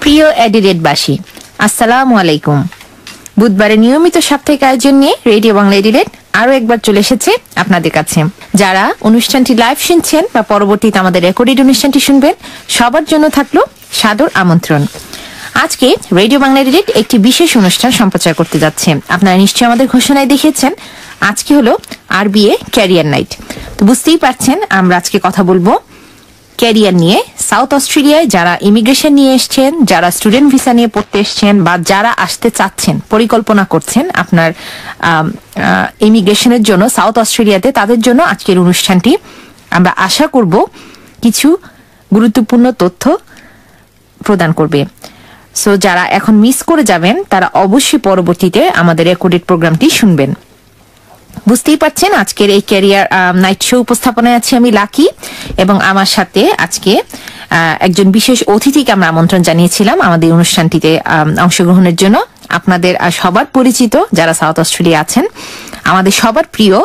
প্রিয় অ্যাডিলেডবাসী, আসসালামু আলাইকুম। বুধবারের নিয়মিত সাপ্তাহিক আয়োজন নিয়ে রেডিও বাংলা অ্যাডিলেড আরো একবার চলে এসেছে আপনাদের কাছে। যারা অনুষ্ঠানটি লাইভ শুনছেন বা পরবর্তীতে আমাদের রেকর্ডেড অনুষ্ঠানটি শুনবেন, সবার জন্য থাকলো সাদর আমন্ত্রণ। আজকে রেডিও বাংলা অ্যাডিলেড একটি বিশেষ অনুষ্ঠান সম্প্রচার করতে যাচ্ছে। আপনারা নিশ্চয়ই আমাদের ঘোষণায় দেখেছেন, আজকে হলো RBA ক্যারিয়ার নাইট। তো বুঝতেই পারছেন আমরা আজকে কথা বলবো ক্যারিয়ার নিয়ে। সাউথ অস্ট্রেলিয়ায় যারা ইমিগ্রেশন নিয়ে এসছেন, যারা স্টুডেন্ট ভিসা নিয়ে পড়তে এসছেন, বা যারা আসতে চাচ্ছেন, পরিকল্পনা করছেন আপনার ইমিগ্রেশনের জন্য সাউথ অস্ট্রেলিয়াতে, তাদের জন্য আজকের অনুষ্ঠানটি আমরা আশা করব কিছু গুরুত্বপূর্ণ তথ্য প্রদান করবে। সো যারা এখন মিস করে যাবেন তারা অবশ্যই পরবর্তীতে আমাদের রেকর্ডেড প্রোগ্রামটি শুনবেন। বুঝতেই পারছেন আজকের এই ক্যারিয়ার নাইট শো উপস্থাপনায় আছি আমি লাকি, এবং আমার সাথে আজকে একজন বিশেষ অতিথিকে আমরা আমন্ত্রণ জানিয়েছিলাম আমাদের অনুষ্ঠানটিতে অংশগ্রহণের জন্য। আপনাদের সবার পরিচিত যারা সাউথ অস্ট্রেলিয়া আছেন, আমাদের সবার প্রিয়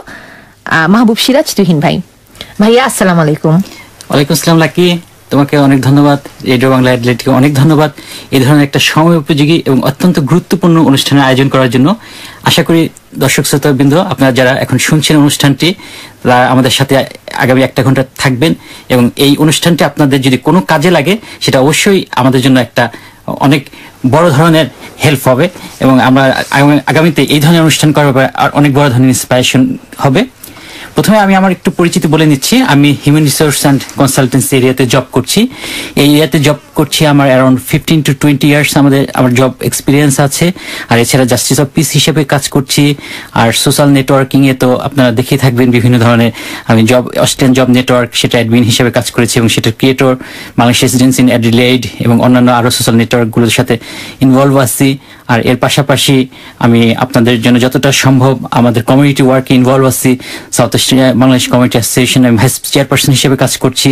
মাহবুব সিরাজ তুহিন ভাই। ভাইয়া আসসালামু আলাইকুম। ওয়ালাইকুম আসসালাম লাকি, তোমাকে অনেক ধন্যবাদ, রেডিও বাংলা অ্যাডিলেডকে অনেক ধন্যবাদ এই ধরনের একটা সময় উপযোগী এবং অত্যন্ত গুরুত্বপূর্ণ অনুষ্ঠানের আয়োজন করার জন্য। আশা করি দর্শক শ্রোতাবৃন্দ আপনারা যারা এখন শুনছেন অনুষ্ঠানটি, তারা আমাদের সাথে আগামী 1 ঘন্টা থাকবেন, এবং এই অনুষ্ঠানটি আপনাদের যদি কোনো কাজে লাগে সেটা অবশ্যই আমাদের জন্য একটা অনেক বড় ধরনের হেল্প হবে, এবং আমরা আগামীতে এই ধরনের অনুষ্ঠান করার ব্যাপারে আর অনেক বড় ধরনের ইন্সপিরেশন হবে। প্রথমে আমি আমার একটু পরিচিতি বলে নিচ্ছি। আমি হিউম্যান রিসোর্স অ্যান্ড কনসালটেন্সি এরিয়াতে জব করছি। এই এরিয়াতে জব করছি আমার অ্যারাউন্ড 15 to 20 ইয়ার্স আমার জব এক্সপিরিয়েন্স আছে। আর এছাড়া জাস্টিস অফ পিস হিসেবে কাজ করছি। আর সোশ্যাল নেটওয়ার্কিং এ তো আপনারা দেখে থাকবেন বিভিন্ন ধরনের। আমি অস্ট্রেলিয়ান জব নেটওয়ার্ক, সেটা অ্যাডমিন হিসেবে কাজ করেছি, এবং সেটার creator, Bangladesh residence in Adelaide এবং অন্যান্য আরো সোশ্যাল নেটওয়ার্কগুলোর সাথে ইনভলভ আছি। আর এর পাশাপাশি আমি আপনাদের জন্য যতটা সম্ভব আমাদের কমিউনিটি ওয়ার্কে ইনভলভ আছি। South Australia Bangladesh community association আমি ভাইস চেয়ারপারসন হিসেবে কাজ করছি,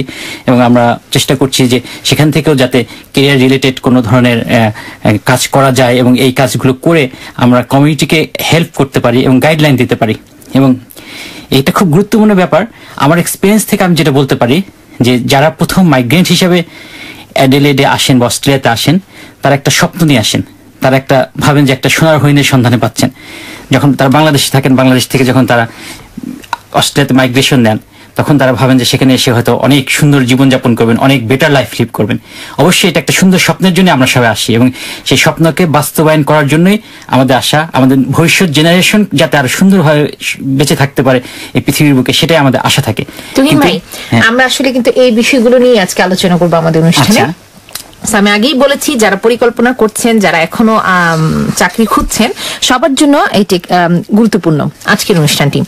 এবং আমরা চেষ্টা করছি যে সেখান থেকেও যাতে কেরিয়ার রিলেটেড কোনো ধরনের কাজ করা যায়, এবং এই কাজগুলো করে আমরা কমিউনিটিকে হেল্প করতে পারি এবং গাইডলাইন দিতে পারি। এবং এটা খুব গুরুত্বপূর্ণ ব্যাপার। আমার এক্সপিরিয়েন্স থেকে আমি যেটা বলতে পারি যে যারা প্রথম মাইগ্রেন্ট হিসেবে অ্যাডিলেডে আসেন বা অস্ট্রেলিয়াতে আসেন, তারা একটা স্বপ্ন নিয়ে আসেন। তারা একটা ভাবেন যে একটা সোনার হরিণের সন্ধানে পাচ্ছেন। যখন তারা বাংলাদেশে থাকেন, বাংলাদেশ থেকে যখন তারা অস্ট্রেলিয়াতে মাইগ্রেশন নেন, তখন তারা ভাবেন যে সেখানে এসে হয়তো অনেক সুন্দর জীবনযাপন করবেন, অনেক বেটার লাইফ লিভ করবেন। অবশ্যই এটা একটা সুন্দর স্বপ্নের জন্য আমরা সবাই আসি, এবং সেই স্বপ্নকে বাস্তবায়ন করার জন্যই আমাদের আশা। আমাদের ভবিষ্যৎ জেনারেশন যাতে আরো সুন্দরভাবে বেঁচে থাকতে পারে এই পৃথিবীর বুকে, সেটাই আমাদের আশা থাকে। আমরা আসলে কিন্তু এই বিষয়গুলো নিয়ে আজকে আলোচনা করবো আমাদের অনুষ্ঠানে। আমি আগেই বলেছি, যারা পরিকল্পনা করছেন, যারা এখনো চাকরি খুঁজছেন, সবার জন্য এটি গুরুত্বপূর্ণ আজকের অনুষ্ঠানটি।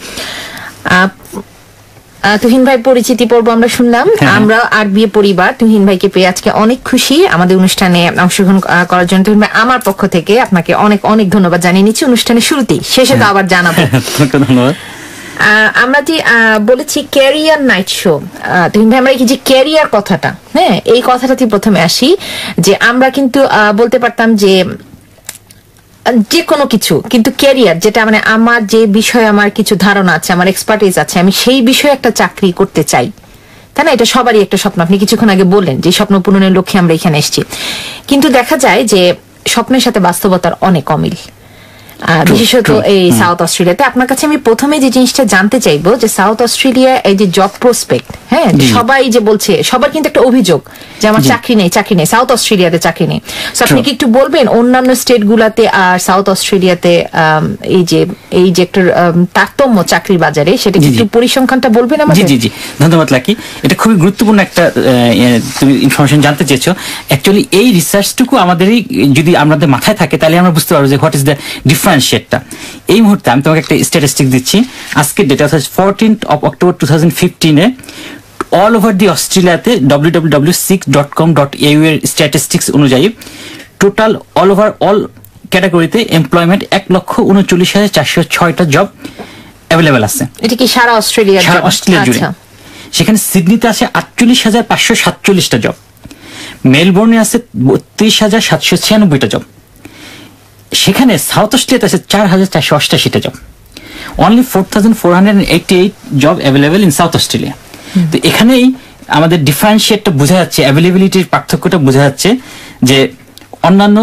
তুহিন ভাই পরিচিতি পর্ব আমরা শুনলাম। আমরা RBA পরিবার তুহিন ভাইকে পেয়ে আজকে অনেক খুশি আমাদের অনুষ্ঠানে অংশগ্রহণ করার জন্য। তুহিন ভাই, আমার পক্ষ থেকে আপনাকে অনেক অনেক ধন্যবাদ জানিয়ে নিচ্ছি অনুষ্ঠানের শুরুতেই, শেষে তো আবার জানাবো। ধন্যবাদ। আমরা যে বলেছি ক্যারিয়ার নাইট শো, তুহিন ভাই, আমরা এই যে ক্যারিয়ার কথাটা, হ্যাঁ, এই কথাটাতে প্রথমে আসি যে আমরা কিন্তু বলতে পারতাম যে কোনো কিছু, কিন্তু ক্যারিয়ার যেটা মানে আমার যে বিষয়ে আমার কিছু ধারণা আছে, আমার এক্সপার্টিজ আছে, আমি সেই বিষয়ে একটা চাকরি করতে চাই, তাই না? এটা সবারই একটা স্বপ্ন। আপনি কিছুক্ষণ আগে বললেন যে স্বপ্ন পূরণের লক্ষ্যে আমরা এখানে এসেছি, কিন্তু দেখা যায় যে স্বপ্নের সাথে বাস্তবতার অনেক অমিল, বিশেষত এই সাউথ অস্ট্রেলিয়াতে। আপনার কাছে আমি প্রথমে যে জিনিসটা জানতে চাইবো যে সাউথ অস্ট্রেলিয়া এই যে জব প্রসপেক্ট, হ্যাঁ, সবাই যে বলছে, সবার কিন্তু একটা অভিযোগ যে আমার চাকরি নেই, সাউথ অস্ট্রেলিয়াতে চাকরি নেই। আপনি কি একটু বলবেন অন্যান্য স্টেট গুলাতে আর সাউথ অস্ট্রেলিয়াতে এই যে একটা তারতম্য চাকরির বাজারে, সেটা একটু পরিসংখ্যানটা বলবেন আমাদের? জি, ধন্যবাদ লাকি। এটা খুবই গুরুত্বপূর্ণ একটা তুমি ইনফরমেশন জানতে চেয়েছো। অ্যাকচুয়ালি এই রিসার্চটুকু আমাদেরই যদি আমাদের মাথায় থাকে, তাহলে আমরা বুঝতে পারবো যে হোয়াট ইজ দ্য ডিফারেন্সিয়েটটা। এই মুহূর্তে আমি তোমাকে একটা স্ট্যাটিস্টিক দিচ্ছি। আজকের data 14th of October 2015 all over the অস্ট্রেলিয়াতে www.six.com.au এর স্ট্যাটিস্টিক্স অনুযায়ী টোটাল অল ওভার অল ক্যাটাগরিতে এমপ্লয়মেন্ট 1,39,406টা জব অ্যাভেলেবেল আছে। এটা কি সারা অস্ট্রেলিয়া? সারা অস্ট্রেলিয়া জুড়ে। সেখানে সিডনিতে আছে 48,547টা জব, মেলবোর্নে আছে 32,796টা জব, সেখানে সাউথ অস্ট্রেলিয়াতে আছে 4,488টা job. Only 4,488 job available in South Australia. তো এখানেই আমাদের ডিফারেন্সিয়েটটা বোঝা যাচ্ছে, অ্যাভেলেবিলিটির পার্থক্যটা বোঝা যাচ্ছে যে অন্যান্য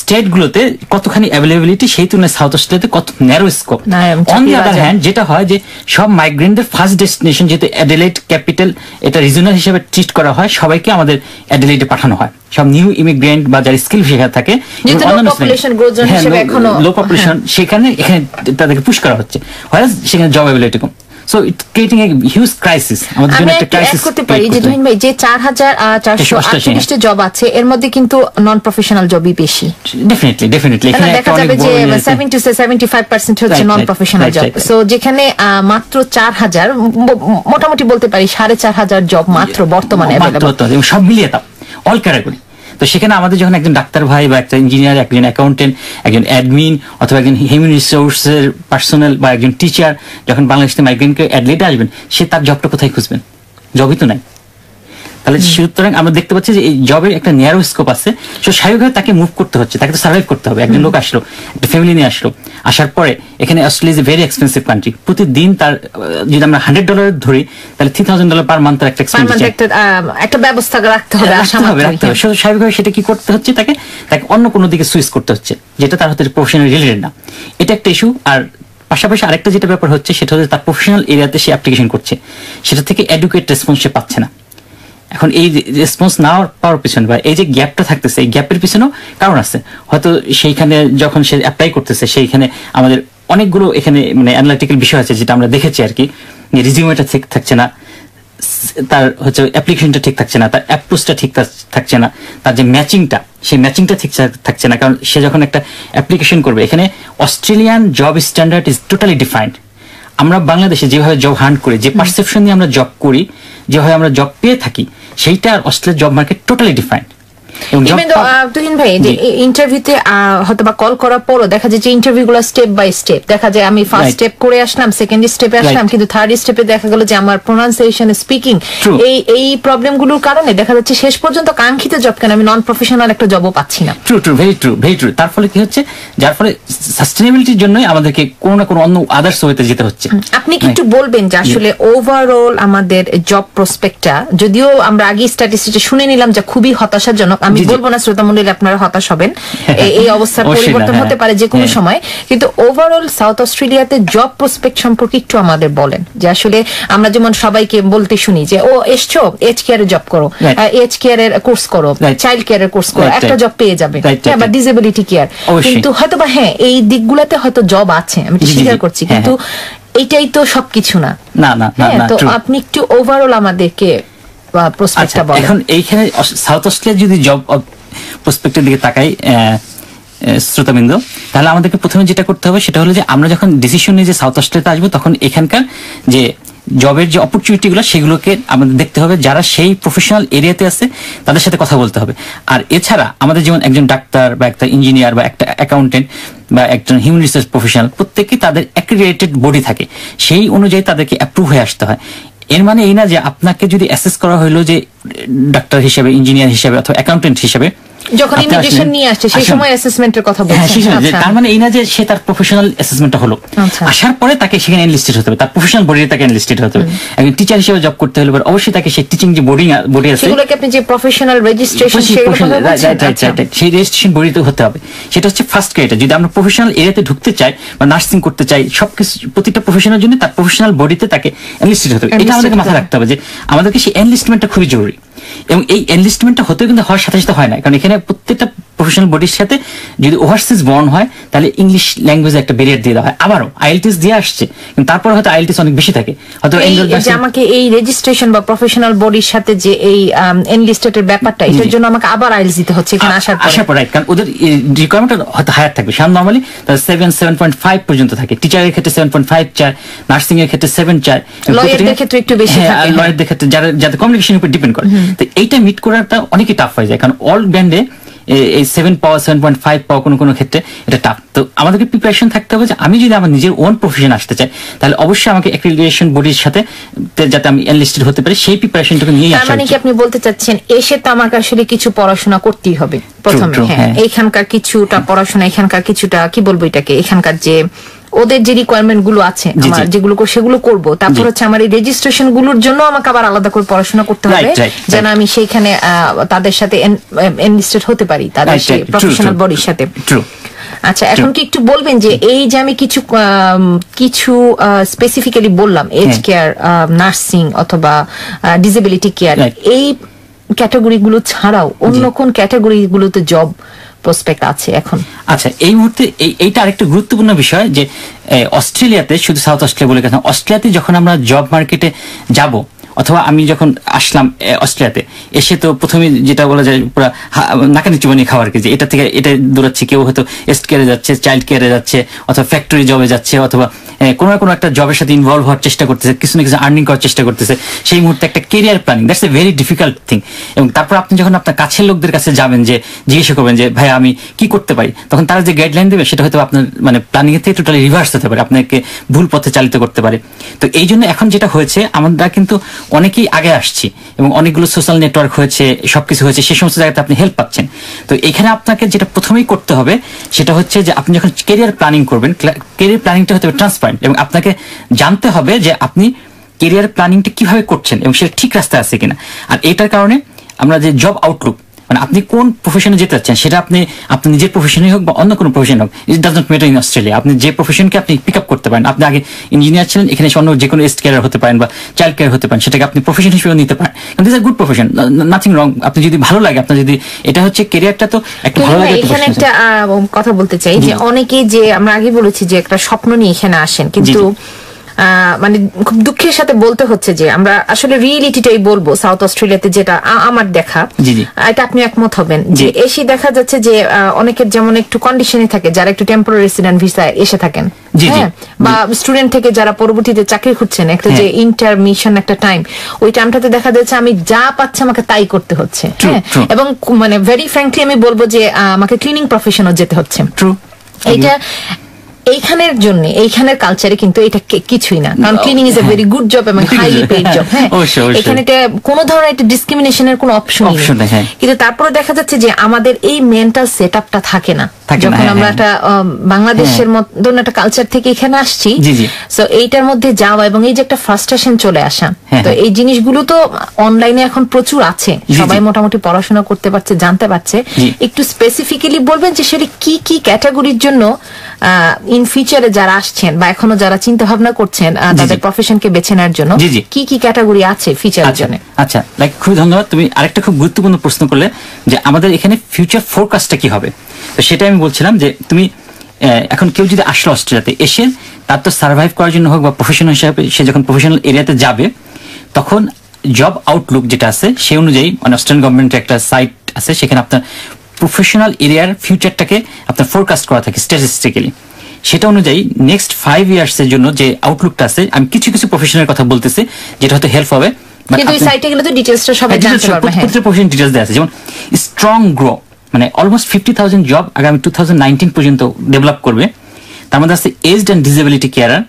স্টেটগুলোতে কতখানি অ্যাভেলেবিলিটি, সেই তুলনায় সাউথ অস্ট্রেলিয়াতে কত narrow scope. On the other hand যেটা হয় যে সব মাইগ্রেন্টদের ফার্স্ট ডেস্টিনেশন, যেহেতু অ্যাডিলেড ক্যাপিটাল, এটা রিজনাল হিসেবে ট্রিট করা হয়, সবাইকে আমাদের অ্যাডিলেডে পাঠানো হয়। সব নিউ ইমিগ্রেন্ট বা যারা স্কিল সেখানে থাকে, লো পপুলেশন, সেখানে এখানে তাদেরকে পুশ করা হচ্ছে, হয় সেখানে job availability com. So it's creating a huge crisis. আমাদের জন্য একটা ক্রাইসিস করতে পারি যে তুহিন ভাই, যে ৪,৪৪৮ জব আছে এর মধ্যে কিন্তু নন প্রফেশনাল জবই বেশি। ডেফিনেটলি এখানে দেখা যাবে যে 70-75% হচ্ছে নন প্রফেশনাল জব। সো যেখানে মাত্র 4,000, মোটামুটি বলতে পারি 4,500 জব মাত্র বর্তমানে अवेलेबल, সব মিলিয়ে তাও অল ক্যাটাগরি। তো সেখানে আমাদের যখন একজন ডাক্তার ভাই বা একটা ইঞ্জিনিয়ার, একজন অ্যাকাউন্টেন্ট, একজন অ্যাডমিন অথবা একজন হিউম্যান রিসোর্সের পার্সোনাল বা একজন টিচার যখন বাংলাদেশ থেকে মাইগ্রেন্টকে অ্যাডলেটে আসবেন, সে তার জবটা কোথায় খুঁজবেন? জবই তো নাই। তাহলে সুতরাং আমরা দেখতে পাচ্ছি যে এই জবের একটা ন্যারো স্কোপ আছে। তো স্বাভাবিকভাবে তাকে মুভ করতে হচ্ছে, তাকে তো সার্ভাইভ করতে হবে। একজন লোক আসলো, একটা ফ্যামিলি নিয়ে আসলো, আসার পরে এখানে Australia is a very expensive country. প্রতিদিন তার যদি আমরা $100 ধরি, তাহলে $3,000 পার মান্থ তার একটা এক্সপেন্ডিচার, একটা ব্যবস্থা রাখতে হবে। স্বাভাবিকভাবে সেটা কি করতে হচ্ছে, তাকে অন্য কোনো দিকে সুইচ করতে হচ্ছে, যেটা তার হতে প্রফেশনাল রিলেটেড না। এটা একটা ইস্যু। আর পাশাপাশি আরেকটা যেটা ব্যাপার হচ্ছে, সেটা হচ্ছে তার প্রফেশনাল এরিয়াতে সে অ্যাপ্লিকেশন করছে, সেটা থেকে এডুকেট রেসপন্স সে পাচ্ছে না। এখন এই রেসপন্স না পাওয়ার পিছনে বা এই যে গ্যাপটা থাকতেছে, এই গ্যাপের পিছনেও কারণ আছে। হয়তো সেইখানে যখন সে অ্যাপ্লাই করতেছে, সেইখানে আমাদের অনেকগুলো এখানে মানে অ্যানালিটিক্যাল বিষয় আছে, যেটা আমরা দেখেছি আর কি। রিজিউমেটা ঠিক থাকছে না, তার হচ্ছে অ্যাপ্লিকেশনটা ঠিক থাকছে না, তার অ্যাপ্রোচটা ঠিক থাকছে না, তার যে ম্যাচিংটা, সেই ম্যাচিংটা ঠিক থাকছে না। কারণ সে যখন একটা অ্যাপ্লিকেশন করবে, এখানে Australian job standard is totally different. আমরা বাংলাদেশে যেভাবে জব হান্ট করি, যে পারসেপশন নিয়ে আমরা জব করি, যেভাবে আমরা জব পেয়ে থাকি, সেইটা আর অস্ট্রেলিয়ার job market totally different. Tuhin ভাই, যে ইন্টারভিউতে হয়তো বা কল করার পরও দেখা যায় যে ইন্টারভিউ গুলো স্টেপ বাই স্টেপ, দেখা যায় আমি ফার্স্ট স্টেপ করে আসলাম, সেকেন্ড স্টেপে আসলাম, কিন্তু থার্ড স্টেপে দেখা গেল যে আমার প্রোনাউন্সিয়েশন, স্পিকিং, এই প্রবলেম গুলোর কারণে দেখা যাচ্ছে শেষ পর্যন্ত কাঙ্ক্ষিত জব কেন আমি নন প্রফেশনাল একটা জবও পাচ্ছি না। Very true. তার ফলে কি হচ্ছে, যার ফলে সাস্টেনেবিলিটির জন্য আমাদেরকে কোনো না কোনো অন্য আদার্স ওয়েতে যেতে হচ্ছে। আপনি কি একটু বলবেন যে আসলে ওভারঅল আমাদের জব প্রসপেক্টটা, যদিও আমরা আগে স্ট্যাটিস্টিকটা শুনে নিলাম যে খুবই হতাশাজনক, আমি বলবো না শ্রোতা মণ্ডলী আপনারা হতাশ হবেন, এই অবস্থার পরিবর্তন হতে পারে যে কোনো সময়, কিন্তু ওভারঅল সাউথ অস্ট্রেলিয়াতে জব প্রসপেক্ট সম্পর্কে একটু আমাদের বলেন। যে আসলে আমরা যেমন সবাইকে বলতে শুনি যে ও এসছো, এজ কেয়ারে জব করো, এজ কেয়ারের কোর্স করো, চাইল্ড কেয়ারের কোর্স করো, একটা জব পেয়ে যাবে, বা ডিসেবিলিটি কেয়ার, কিন্তু হয়তো বা হ্যাঁ এই দিকগুলোতে হয়তো জব আছে, আমি স্বীকার করছি, কিন্তু এইটাই তো সবকিছু না। তো আপনি একটু ওভারঅল আমাদেরকে প্রসপেক্টটা বলেন। এখন এইখানে সাউথ অস্ট্রেলিয়া যদি জব প্রসপেক্টের দিকে তাকাই শ্রোতাবৃন্দ, তাহলে আমাদেরকে প্রথমে যেটা করতে হবে সেটা হলো যে আমরা যখন ডিসিশন নিয়ে যে সাউথ অস্ট্রেলিয়াতে আসবো, তখন এখানকার যে জবের যে অপরচুনিটি গুলো, সেগুলোকে আমাদের দেখতে হবে, যারা সেই প্রফেশনাল এরিয়াতে আছে তাদের সাথে কথা বলতে হবে। আর এছাড়া আমাদের যেমন একজন ডাক্তার বা একটা ইঞ্জিনিয়ার বা একটা অ্যাকাউন্টেন্ট বা একজন হিউম্যান রিসোর্স প্রফেশনাল, প্রত্যেকেই তাদের অ্যাক্রিডিটেড বডি থাকে, সেই অনুযায়ী তাদেরকে অ্যাপ্রুভ হয়ে আসতে হয়। এর মানে এই না যে আপনাকে যদি অ্যাসেস করা হলো যে ডাক্তার হিসেবে, ইঞ্জিনিয়ার হিসেবে অথবা অ্যাকাউন্টেন্ট হিসেবে, যখন ইমিগ্রেশন নিয়ে আসছে সেই সময় অ্যাসেসমেন্টের কথা বলছেন, তার মানে এই না যে সে তার প্রফেশনাল অ্যাসেসমেন্টটা হলো, আসার পরে তাকে সেখানে এনলিস্টেড হতে হবে, তার প্রফেশনাল বডিতে তাকে এনলিস্টেড হতে হবে। একজন টিচার হিসেবে জব করতে হলে অবশ্যই তাকে সেই টিচিং যে বডি আছে, সেগুলোকে আপনি যে প্রফেশনাল রেজিস্ট্রেশন, সেই রেজিস্ট্রেশন বডিতে হতে হবে। সেটা হচ্ছে ফার্স্ট ক্রাইটেরিয়া। যদি আমরা প্রফেশনাল এরিয়াতে ঢুকতে চাই বা নার্সিং করতে চাই, সবকিছু প্রতিটা প্রফেশনাল জন্য তার প্রফেশনাল বডিতে তাকে এনলিস্টেড হতে হবে। এটা আমাদেরকে মাথায় রাখতে হবে যে আমাদেরকে সেই এনলিস্টমেন্টটা খুবই জরুরি। এবং এই এনলিস্টমেন্টটা হতেও কিন্তু হওয়ার সাথে সাথে হয় না, কারণ এখানে প্রত্যেকটা প্রফেশনাল বডির সাথে যদি ওভারসিজ বর্ন হয়, তাহলে ইংলিশ ল্যাঙ্গুয়েজে একটা ব্যারিয়ার দিয়ে দেওয়া হয়। আবারও আইএলটিএস দিয়ে আসছে, কিন্তু তারপর হয়তো আইএলটিএস অনেক বেশি থাকে। হয়তো আমাকে এই রেজিস্ট্রেশন বা প্রফেশনাল বডির সাথে যে এই এনলিস্টেডের ব্যাপারটা, এটার জন্য আমাকে আবার আইএলটিএস দিতে হচ্ছে এখানে আসার পর, কারণ ওদের রিকোয়ারমেন্ট হয়তো হায়ার থাকবে। সাধারণ নরমালি 7.5 পর্যন্ত থাকে, টিচারের ক্ষেত্রে 7.5 চায়, নার্সিং এর ক্ষেত্রে 7 চায়, লয়ারদের ক্ষেত্রে একটু বেশি থাকে, লয়ারদের ক্ষেত্রে যাদের কমিউনিকেশনের উপর ডিপেন্ড করে। তো এইটা মিট করাটা অনেকই টাফ হয়ে যায়, কারণ অল ব্যান্ডে এই 7 পাওয়া, 7.5 পাওয়া কোনো ক্ষেত্রে এটা টাফ। তো আমাদেরকে প্রিপারেশন থাকতে হবে যে আমি যদি আমার নিজের ওন প্রফেশন আসতে চাই, তাহলে অবশ্যই আমাকে অ্যাক্রিডিটেশন বডির সাথে যাতে আমি এনলিস্টেড হতে পারি, সেই প্রিপারেশনটাকে নিয়ে আসা। মানে কি আপনি বলতে চাচ্ছেন এসে তো আমাকে আসলে কিছু পড়াশোনা করতেই হবে প্রথমে? হ্যাঁ, এখানকার কিছুটা পড়াশোনা, এখানকার কিছুটা কি বলবো এটাকে, এখানকার যে ওদের যে রিকোয়ারমেন্ট গুলো আছে জি, আমার জি। যেগুলো সেগুলো করব, তারপর জি। হচ্ছে আমার এই রেজিস্ট্রেশন গুলোর জন্য আমাকে আবার আলাদা করে পড়াশোনা করতে হবে, Right, right, যেন right. আমি সেইখানে তাদের সাথে এনলিস্টেড হতে পারি, তাদের Right, সেই right. True, professional true. বডির সাথে। True. আচ্ছা, এখন কি একটু বলবেন যে এই যে আমি কিছু স্পেসিফিক্যালি বললাম, এজ হ্যাঁ। কেয়ার, নার্সিং অথবা ডিসেবিলিটি কেয়ার, Right. এই ক্যাটাগরি গুলো ছাড়াও অন্য কোন ক্যাটাগরি গুলোতে জব প্রসপেক্ট আছে এখন? আচ্ছা, এই মুহূর্তে এইটা আরেকটা গুরুত্বপূর্ণ বিষয় যে অস্ট্রেলিয়াতে, শুধু সাউথ অস্ট্রেলিয়া বলে কথা, অস্ট্রেলিয়াতে যখন আমরা জব মার্কেটে যাব, অথবা আমি যখন আসলাম অস্ট্রেলিয়াতে এসে, তো প্রথমে যেটা বলা যায় পুরো নাকানি চুবানি খাওয়ার কি, যে এটা থেকে এটা দৌড়াচ্ছে, কেউ হয়তো এস্ট কেয়ারে যাচ্ছে, চাইল্ড কেয়ারে যাচ্ছে, অথবা ফ্যাক্টরি জবে যাচ্ছে, অথবা কোনো না কোনো একটা জবের সাথে ইনভলভ হওয়ার চেষ্টা করতেছে, কিছু না কিছু আর্নিং করার চেষ্টা করতেছে। সেই মুহূর্তে একটা career planning, that's a very difficult thing. এবং তারপর আপনি যখন আপনার কাছের লোকদের কাছে যাবেন, যে জিজ্ঞাসা করবেন যে ভাই আমি কি করতে পারি, তখন তারা যে গাইডলাইন দেবে সেটা হয়তো আপনার মানে প্ল্যানিং এর থেকে টোটালি রিভার্স হতে পারে, আপনাকে ভুল পথে চালিত করতে পারে। তো এই জন্য এখন যেটা হয়েছে, আমরা কিন্তু অনেকেই আগে আসছি এবং অনেকগুলো সোশ্যাল নেটওয়ার্ক হয়েছে, সবকিছু হয়েছে, সেই সমস্ত জায়গাতে আপনি হেল্প পাচ্ছেন। তো এখানে আপনাকে যেটা প্রথমেই করতে হবে সেটা হচ্ছে যে আপনি যখন কেরিয়ার প্ল্যানিং করবেন, কেরিয়ার প্ল্যানিংটা হতে হবে ট্রান্সপারেন্ট, এবং আপনাকে জানতে হবে যে আপনি কেরিয়ার প্ল্যানিংটা কিভাবে করছেন এবং সেটা ঠিক রাস্তায় আছে কিনা। আর এটার কারণে আমরা যে জব আউটলুক, মানে আপনি কোন প্রফেশনে যেতে চাচ্ছেন, সেটা আপনি নিজের প্রফেশনই হোক বা অন্য কোনো প্রফেশন হোক, it does not matter in Australia. আপনি যে প্রফেশনকে আপনি পিক আপ করতে পারেন, আপনি আগে ইঞ্জিনিয়ার ছিলেন, এখানে এসে অন্য যে কোনো এস্ট কেয়ার হতে পারেন বা চাইল্ড কেয়ার হতে পারেন, সেটাকে আপনি প্রফেশন হিসেবে নিতে পারেন। This are good profession, nothing wrong. আপনি যদি ভালো লাগে, আপনার যদি এটা হচ্ছে কেরিয়ারটা, তো একটা ভালো লাগে এখানে একটা কথা বলতে চাই যে অনেকেই, যে আমরা আগে বলেছি যে একটা স্বপ্ন নিয়ে এখানে আসেন, কিন্তু মানে খুব দুঃখের সাথে বলতে হচ্ছে যে আমরা আসলে রিয়েলিটিটাই বলবো, সাউথ অস্ট্রেলিয়াতে যেটা আমার দেখা, এটা আপনি একমত হবেন যে এসে দেখা যাচ্ছে যে অনেকের যেমন একটু কন্ডিশনে থাকে, যারা একটু টেম্পোরারি রেসিডেন্ট ভিসায় এসে থাকেন, হ্যাঁ, বা স্টুডেন্ট থেকে যারা পরবর্তীতে চাকরি খুঁজছেন, একটা যে ইন্টারমিশন একটা টাইম, ওই টাইমটাতে দেখা যাচ্ছে আমি যা পাচ্ছি আমাকে তাই করতে হচ্ছে, হ্যাঁ, এবং মানে ভেরি ফ্র্যাঙ্কলি আমি বলবো যে আমাকে ক্লিনিং প্রফেশনও যেতে হচ্ছে। এইটা এইখানের জন্য, এইখানের কালচারে কিন্তু এটা কিছুই না, কারণ cleaning is a very good job এবং হাইলি পেইড জব। হ্যাঁ, এখানে কোন ধরনের একটা ডিসক্রিমিনেশনের কোনো অপশন নেই। কিন্তু তারপরে দেখা যাচ্ছে যে আমাদের এই মেন্টাল সেটআপটা থাকে না, যখন আমরা একটা বাংলাদেশের মতন একটা কালচার থেকে এখানে আসছি। সো এইটার মধ্যে যাওয়া এবং এই যে একটা ফ্রাস্ট্রেশন চলে আসা, তো এই জিনিসগুলো তো অনলাইনে এখন প্রচুর আছে, সবাই মোটামুটি পড়াশোনা করতে পারছে, জানতে পারছে। একটু স্পেসিফিক্যালি বলবেন যে সেটা কি কি ক্যাটাগরির জন্য ইন ফিউচারে যারা আসছেন বা এখনো যারা চিন্তা ভাবনা করছেন তাদের প্রফেশনকে বেছে নেওয়ার জন্য, কি কি ক্যাটাগরি আছে ফিউচারের জন্য? আচ্ছা, খুব ধন্যবাদ। তুমি আরেকটা খুব গুরুত্বপূর্ণ প্রশ্ন করলে যে আমাদের এখানে ফিউচার ফোরকাস্টটা কি হবে। তো সেটা আমি বলছিলাম যে তুমি এখন কেউ যদি আসলো অস্ট্রেলিয়াতে এসে, তার তো সার্ভাইভ করার জন্য হোক বা প্রফেশনাল হিসাবে সে যখন প্রফেশনাল এরিয়াতে যাবে, তখন জব আউটলুক যেটা আছে সেই অনুযায়ী, মানে অস্ট্রেলিয়ান গভর্নমেন্টের একটা সাইট আছে, সেখানে আপনার প্রফেশনাল এরিয়ার ফিউচারটাকে আপনার ফোরকাস্ট করা থাকে স্ট্যাটিস্টিক্যালি। সেটা অনুযায়ী নেক্সট 5 ইয়ার্সের জন্য যে আউটলুকটা আছে, আমি কিছু কিছু প্রফেশনের কথা বলতেছি যেটা হয়তো হেল্প হবে, কিন্তু এই সাইটে গেলে তো ডিটেইলসটা সবাই জানতে পারবে। হ্যাঁ, প্রত্যেকটা প্রফেশন ডিটেইলস দেয়া আছে, যেমন স্ট্রং গ্রো, মানে অলমোস্ট 50,000 জব আগামী 2019 পর্যন্ত ডেভেলপ করবে। তার মধ্যে আছে aged and disability carer,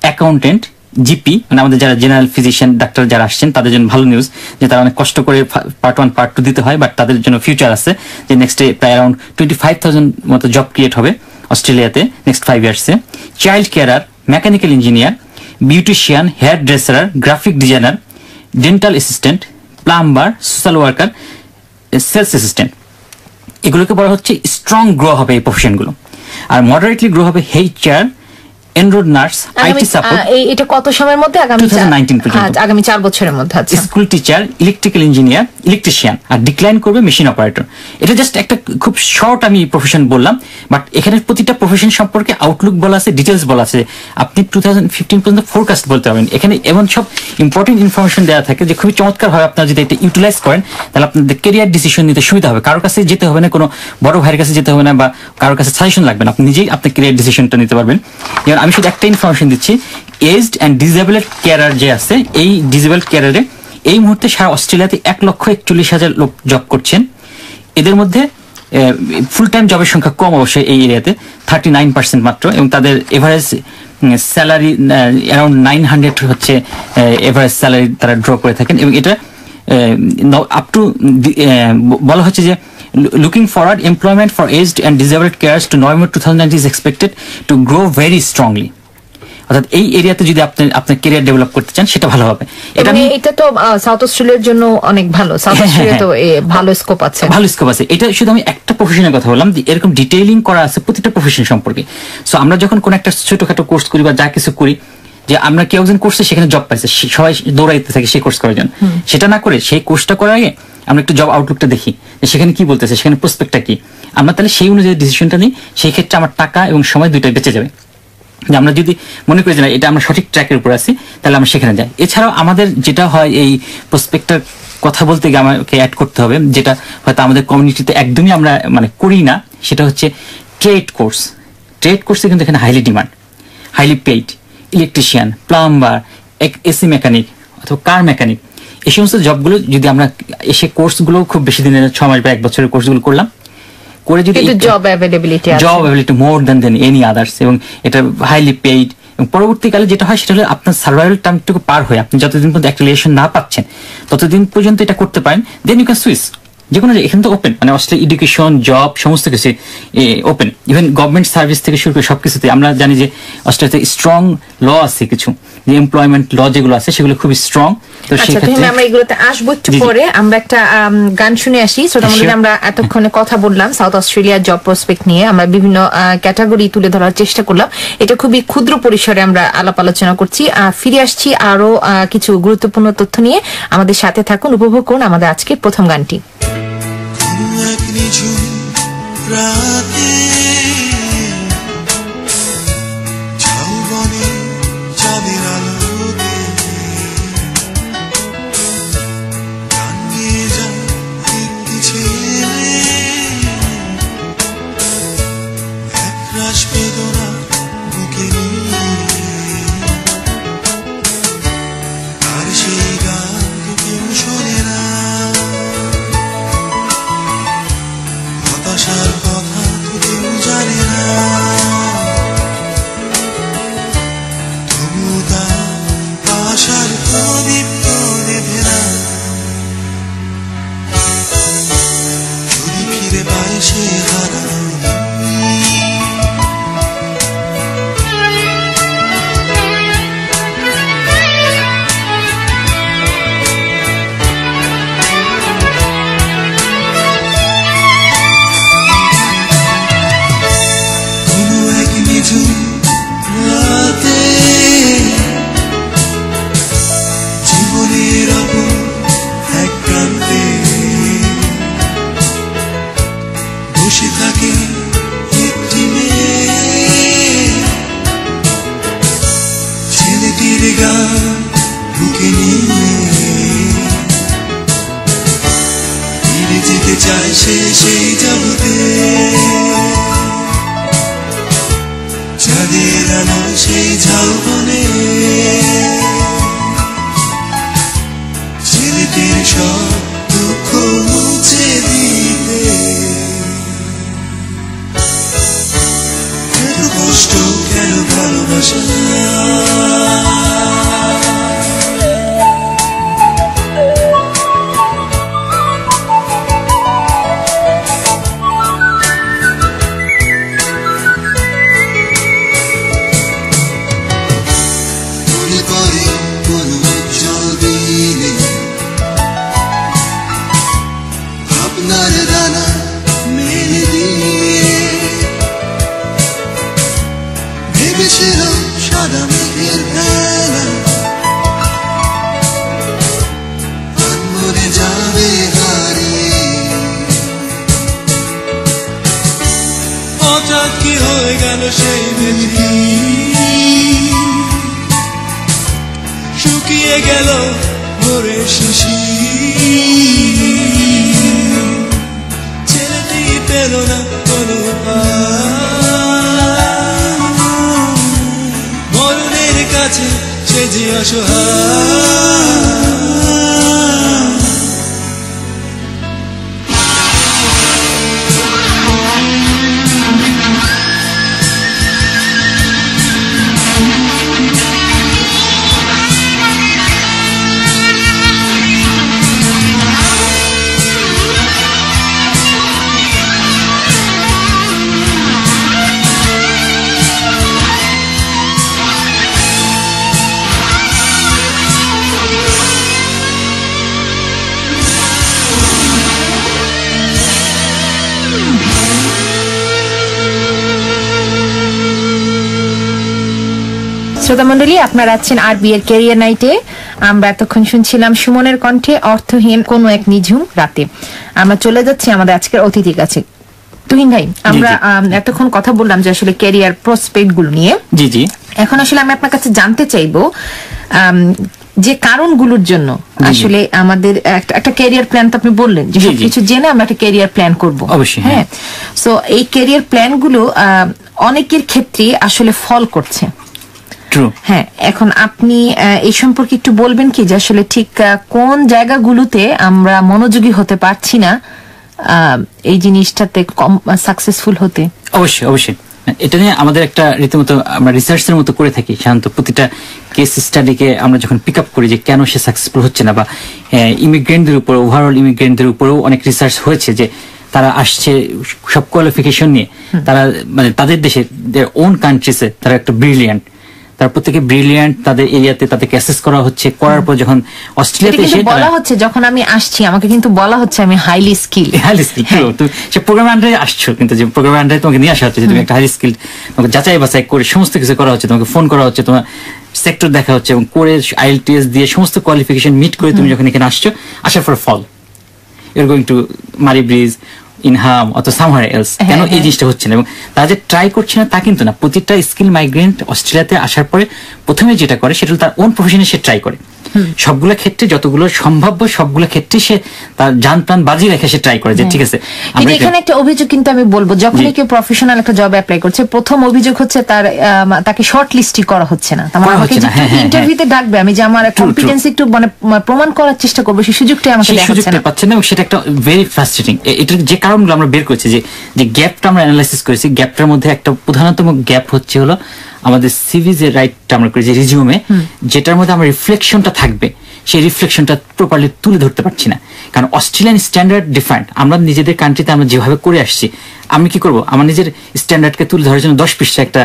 accountant, GP, মানে আমাদের যারা জেনারেল ফিজিশিয়ান ডাক্তার যারা আসছেন তাদের জন্য ভালো নিউজ যে তারা অনেক কষ্ট করে পার্ট 1 পার্ট 2 দিতে হয়, বাট তাদের জন্য ফিউচার আছে যে নেক্সট প্রায় অ্যারাউন্ড 25,000 মতো জব ক্রিয়েট হবে অস্ট্রেলিয়াতে নেক্সট 5 ইয়ার্সে। Child carer, mechanical engineer, beautician, hairdresser, graphic designer, dental assistant, plumber, social worker, sales assistant, এগুলোকে বলা হচ্ছে স্ট্রং গ্রো হবে এই প্রফেশনগুলো। আর মডারেটলি গ্রো হবে HR, enrolled nurse, IT support. এটা কত সময়ের মধ্যে? আগামী 2019 পর্যন্ত, আগামী 4 বছরের মধ্যে। আছে school teacher, electrical engineer, electrician, আর ডিক্লাইন করবে মেশিন অপারেটর। এটা জাস্ট একটা খুব শর্ট আমি প্রফেশন বললাম, বাট এখানে প্রতিটা প্রফেশন সম্পর্কে আউটলুক বলা আছে, ডিটেলস বলা আছে, আপনি 2015 পর্যন্ত ফোরকাস্ট বলতে পারবেন। এখানে এমন সব ইম্পর্টেন্ট ইনফরমেশন দেওয়া থাকে যে খুবই চমৎকার ভাবে আপনারা যদি এটা ইউটিলাইজ করেন, তাহলে আপনাদের কেরিয়ার ডিসিশন নিতে সুবিধা হবে। কারোর কাছে যেতে হবে না, কোনো বড় ভাইয়ের কাছে যেতে হবে না, বা কারোর কাছে সাজেশন লাগবে না, আপনি নিজেই আপনার কেরিয়ার ডিসিশনটা নিতে পারবেন। যেমন আমি শুধু একটা ইনফরমেশন দিচ্ছি, এজড অ্যান্ড ডিসেবলড কেয়ারার যে আছে, এই ডিসেবলড কেয়ারারে এই মুহূর্তে সারা অস্ট্রেলিয়াতে 1,41,000 লোক জব করছেন। এদের মধ্যে ফুল টাইম জবের সংখ্যা কম অবশ্যই এই এরিয়াতে, 39% মাত্র, এবং তাদের এভারেজ স্যালারি অ্যারাউন্ড 900 হচ্ছে এভারেজ স্যালারি তারা ড্র করে থাকেন। এবং এটা আপ টু বলা হচ্ছে যে Looking forward, employment for aged and disabled carers to November 2019 is expected to grow very strongly. অর্থাৎ এই এরিয়াতে যদি আপনি আপনার ক্যারিয়ার ডেভেলপ করতে চান সেটা ভালো হবে। এটা তো সাউথ অস্ট্রেলিয়ার জন্য অনেক ভালো, সাউথ অস্ট্রেলিয়া তো ভালো স্কোপ আছে, ভালো স্কোপ আছে। এটা শুধু আমি একটা প্রফেশনের কথা বললাম, এরকম ডিটেইলিং করা আছে প্রতিটা প্রফেশন সম্পর্কে। সো আমরা যখন কোন একটা ছোটখাটো কোর্স করি বা যা কিছু করি, যে আমরা কেউ একজন করছে সেখানে জব পাইছে, সবাই দৌড়াইতে থাকে সেই কোর্স করার জন্য, সেটা না করে সেই কোর্সটা করার আগে আমরা একটু জব আউটলুকটা দেখি সেখানে কি বলতেছে, সেখানে প্রসপেক্টটা কি, আমরা তাহলে সেই অনুযায়ী ডিসিশনটা নিই। সেই ক্ষেত্রে আমার টাকা এবং সময় দুইটাই বেঁচে যাবে। আমরা যদি মনে করি যে না এটা আমরা সঠিক ট্র্যাকের উপর আছি, তাহলে আমরা সেখানে যাই। এছাড়াও আমাদের যেটা হয়, এই প্রসপেক্টটার কথা বলতে গিয়ে আমাকে অ্যাড করতে হবে, যেটা হয়তো আমাদের কমিউনিটিতে একদমই আমরা মানে করি না, সেটা হচ্ছে ট্রেড কোর্স। ট্রেড কোর্সে কিন্তু এখানে highly demand, highly paid. Electrician, plumber, AC mechanic অথবা কার মেকানিক, এই সমস্ত জবগুলো যদি আমরা এসে কোর্সগুলো খুব বেশি দিনের 6 মাস বা 1 বছরের কোর্সগুলো করলাম, করে যদি জব অ্যাভেলেবিলিটি মোর দেন এনি আদার্স, এবং এটা হাইলি পেইড, এবং পরবর্তীকালে যেটা হয় সেটা হলো আপনার সার্ভাইভাল টাইমটুকু পার হয়ে আপনি যতদিন পর্যন্ত একটা রিলেশন না পাচ্ছেন ততদিন পর্যন্ত এটা করতে পারেন, দেন ইউ ক্যান সুইচ। যে কোনো এখানে তো ওপেন, মানে অস্ট্রেলিয়া এডুকেশন, জব সমস্ত কিছু ওপেন, ইভেন গভর্নমেন্ট সার্ভিস থেকে শুরু করে সবকিছুতে। আমরা জানি যে অস্ট্রেলিয়াতে স্ট্রং ল আছে, কিছু যে এমপ্লয়মেন্ট ল যেগুলো আছে সেগুলো খুবই স্ট্রং। তো সেক্ষেত্রে আমরা এগুলোতে আসবো একটু পরে। আমরা একটা গান শুনে আসি। শ্রোতামণ্ডলী, আমরা এতক্ষণে কথা বললাম সাউথ অস্ট্রেলিয়ার জব প্রসপেক্ট নিয়ে, আমরা বিভিন্ন ক্যাটাগরি তুলে ধরার চেষ্টা করলাম। এটা খুবই ক্ষুদ্র পরিসরে আমরা আলাপ আলোচনা করছি। ফিরে আসছি আরো কিছু গুরুত্বপূর্ণ তথ্য নিয়ে। আমাদের সাথে থাকুন, উপভোগ করুন আমাদের আজকের প্রথম গানটি। শ্রোতা মণ্ডলী, আপনারা আছেন আরবি এর ক্যারিয়ার নাইটে। আমরা এতক্ষণ শুনছিলাম সুমনের কণ্ঠে অর্থহীন কোন এক নিঝুম রাতে। আমরা চলে যাচ্ছি আমাদের আজকের অতিথির কাছে। তুহিন ভাই, আমরা এতক্ষণ কথা বললাম যে আসলে ক্যারিয়ার প্রসপেক্ট গুলো নিয়ে। জি জি। এখন আসলে আমি আপনার কাছে জানতে চাইবো যে কারণগুলোর জন্য আসলে আমাদের একটা ক্যারিয়ার প্ল্যান, তো আপনি বললেন যে সবকিছু জেনে আমরা একটা ক্যারিয়ার প্ল্যান করবো। অবশ্যই। হ্যাঁ, সো এই ক্যারিয়ার প্ল্যান গুলো অনেকের ক্ষেত্রে আসলে ফল করছে। হ্যাঁ, এখন আপনি এই সম্পর্কে একটু বলবেন কি যে আসলে ঠিক কোন জায়গাগুলোতে আমরা মনোযোগী হতে পারছি না এই জিনিসটাতে সাকসেসফুল হতে? অবশ্যই অবশ্যই। এটা নিয়ে আমাদের একটা রীতিমতো আমরা রিসার্চের মতো করে থাকি। সাধারণত প্রতিটা কেস স্টাডিকে আমরা যখন পিক আপ করি যে কেন সে সাকসেসফুল হচ্ছে না, বা ইমিগ্রেন্টদের উপর, ওভারঅল ইমিগ্রেন্টদের উপরেও অনেক রিসার্চ হয়েছে যে তারা আসছে সব কোয়ালিফিকেশন নিয়ে, তারা মানে তাদের দেশে ওন কান্ট্রিসে তারা একটা ব্রিলিয়ান্ট, তার প্রত্যেকে ব্রিলিয়ান্ট, তাদের এরিয়াতে তাদেরকে অ্যাসেস করা হচ্ছে। করার পর যখন অস্ট্রেলিয়াতে এসে বলা হচ্ছে, যখন আমি আসছি আমাকে কিন্তু বলা হচ্ছে আমি হাইলি স্কিল। তুমি সে প্রোগ্রাম আন্ডারে আসছো, কিন্তু যে প্রোগ্রাম আন্ডারে তোমাকে নিয়ে আসা হচ্ছে যে তুমি একটা হাইলি স্কিল, তোমাকে যাচাই বাছাই করে সমস্ত কিছু করা হচ্ছে, তোমাকে ফোন করা হচ্ছে, তোমার সেক্টর দেখা হচ্ছে, এবং করে IELTS দিয়ে সমস্ত কোয়ালিফিকেশন মিট করে তুমি যখন এখানে আসছো, আসার পর ফল ইউর গোয়িং টু মারি ব্রিজ, ইনহাম অথবা সামহার এলস। কেন এই জিনিসটা হচ্ছে না? এবং তারা যে ট্রাই করছে না তা কিন্তু না। প্রতিটা স্কিল মাইগ্রেন্ট অস্ট্রেলিয়াতে আসার পরে প্রথমে যেটা করে সেটা তার ওন প্রফেশনে সে ট্রাই করে। সবগুলো ক্ষেত্রে যতগুলো সম্ভাব্য সবগুলো ক্ষেত্রে সে তার জান প্রাণ বাজি রেখে সে ট্রাই করে যে ঠিক আছে। এখানে একটা অভিযোগ কিন্তু আমি বলবো, যখনই কেউ প্রফেশনাল একটা জব অ্যাপ্লাই করছে, প্রথম অভিযোগ হচ্ছে তাকে শর্ট লিস্টই করা হচ্ছে না। তার মানে আমাকে যে ইন্টারভিউতে ডাকবে, আমি যে আমার কম্পিটেন্স একটু মানে প্রমাণ করার চেষ্টা করবো, সেই সুযোগটাই আমাকে পাচ্ছে না। এবং সেটা একটা ভেরি ফ্রাস্ট্রেটিং। এটার যে কারণগুলো আমরা বের করেছি, যে গ্যাপটা আমরা অ্যানালাইসিস করেছি, গ্যাপটার মধ্যে একটা প্রধানতম গ্যাপ হচ্ছে হলো আমাদের সিভি যে রাইটটা আমরা করি, যে রিজিউমে যেটার মধ্যে আমার রিফ্লেকশনটা থাকবে, সেই রিফ্লেকশনটা প্রপারলি তুলে ধরতে পারছি না। কারণ অস্ট্রেলিয়ান স্ট্যান্ডার্ড ডিফারেন্ট। আমরা নিজেদের কান্ট্রিতে আমরা যেভাবে করে আসছি, আমি কি করবো, আমার নিজের স্ট্যান্ডার্ডকে তুলে ধরার জন্য 10 পৃষ্ঠা একটা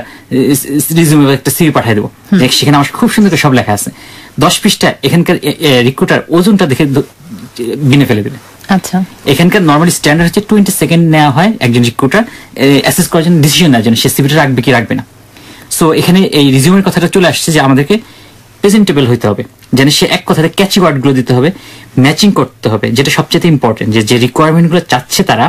রিজিউমে একটা সিভি পাঠিয়ে দেবো, সেখানে আমার খুব সুন্দর করে সব লেখা আছে। 10 পৃষ্ঠা এখানকার রিক্রুটার ওজনটা দেখে বিনে ফেলে দেবে। আচ্ছা, এখানকার নর্মালি স্ট্যান্ডার্ড হচ্ছে 20 সেকেন্ড নেওয়া হয় একজন রিক্রুটার অ্যাসেস করার জন্য, ডিসিশন নেওয়ার জন্য সে সিভিটা রাখবে কি রাখবে না। সো এখানে এই রিজিউমের কথাটা চলে আসছে যে আমাদেরকে প্রেজেন্টেবল হইতে হবে, যেন সে এক কথাতে ক্যাচি ওয়ার্ড গুলো দিতে হবে, ম্যাচিং করতে হবে, যেটা সবচেয়ে ইম্পর্টেন্ট। যে রিকোয়ারমেন্ট গুলো চাচ্ছে তারা,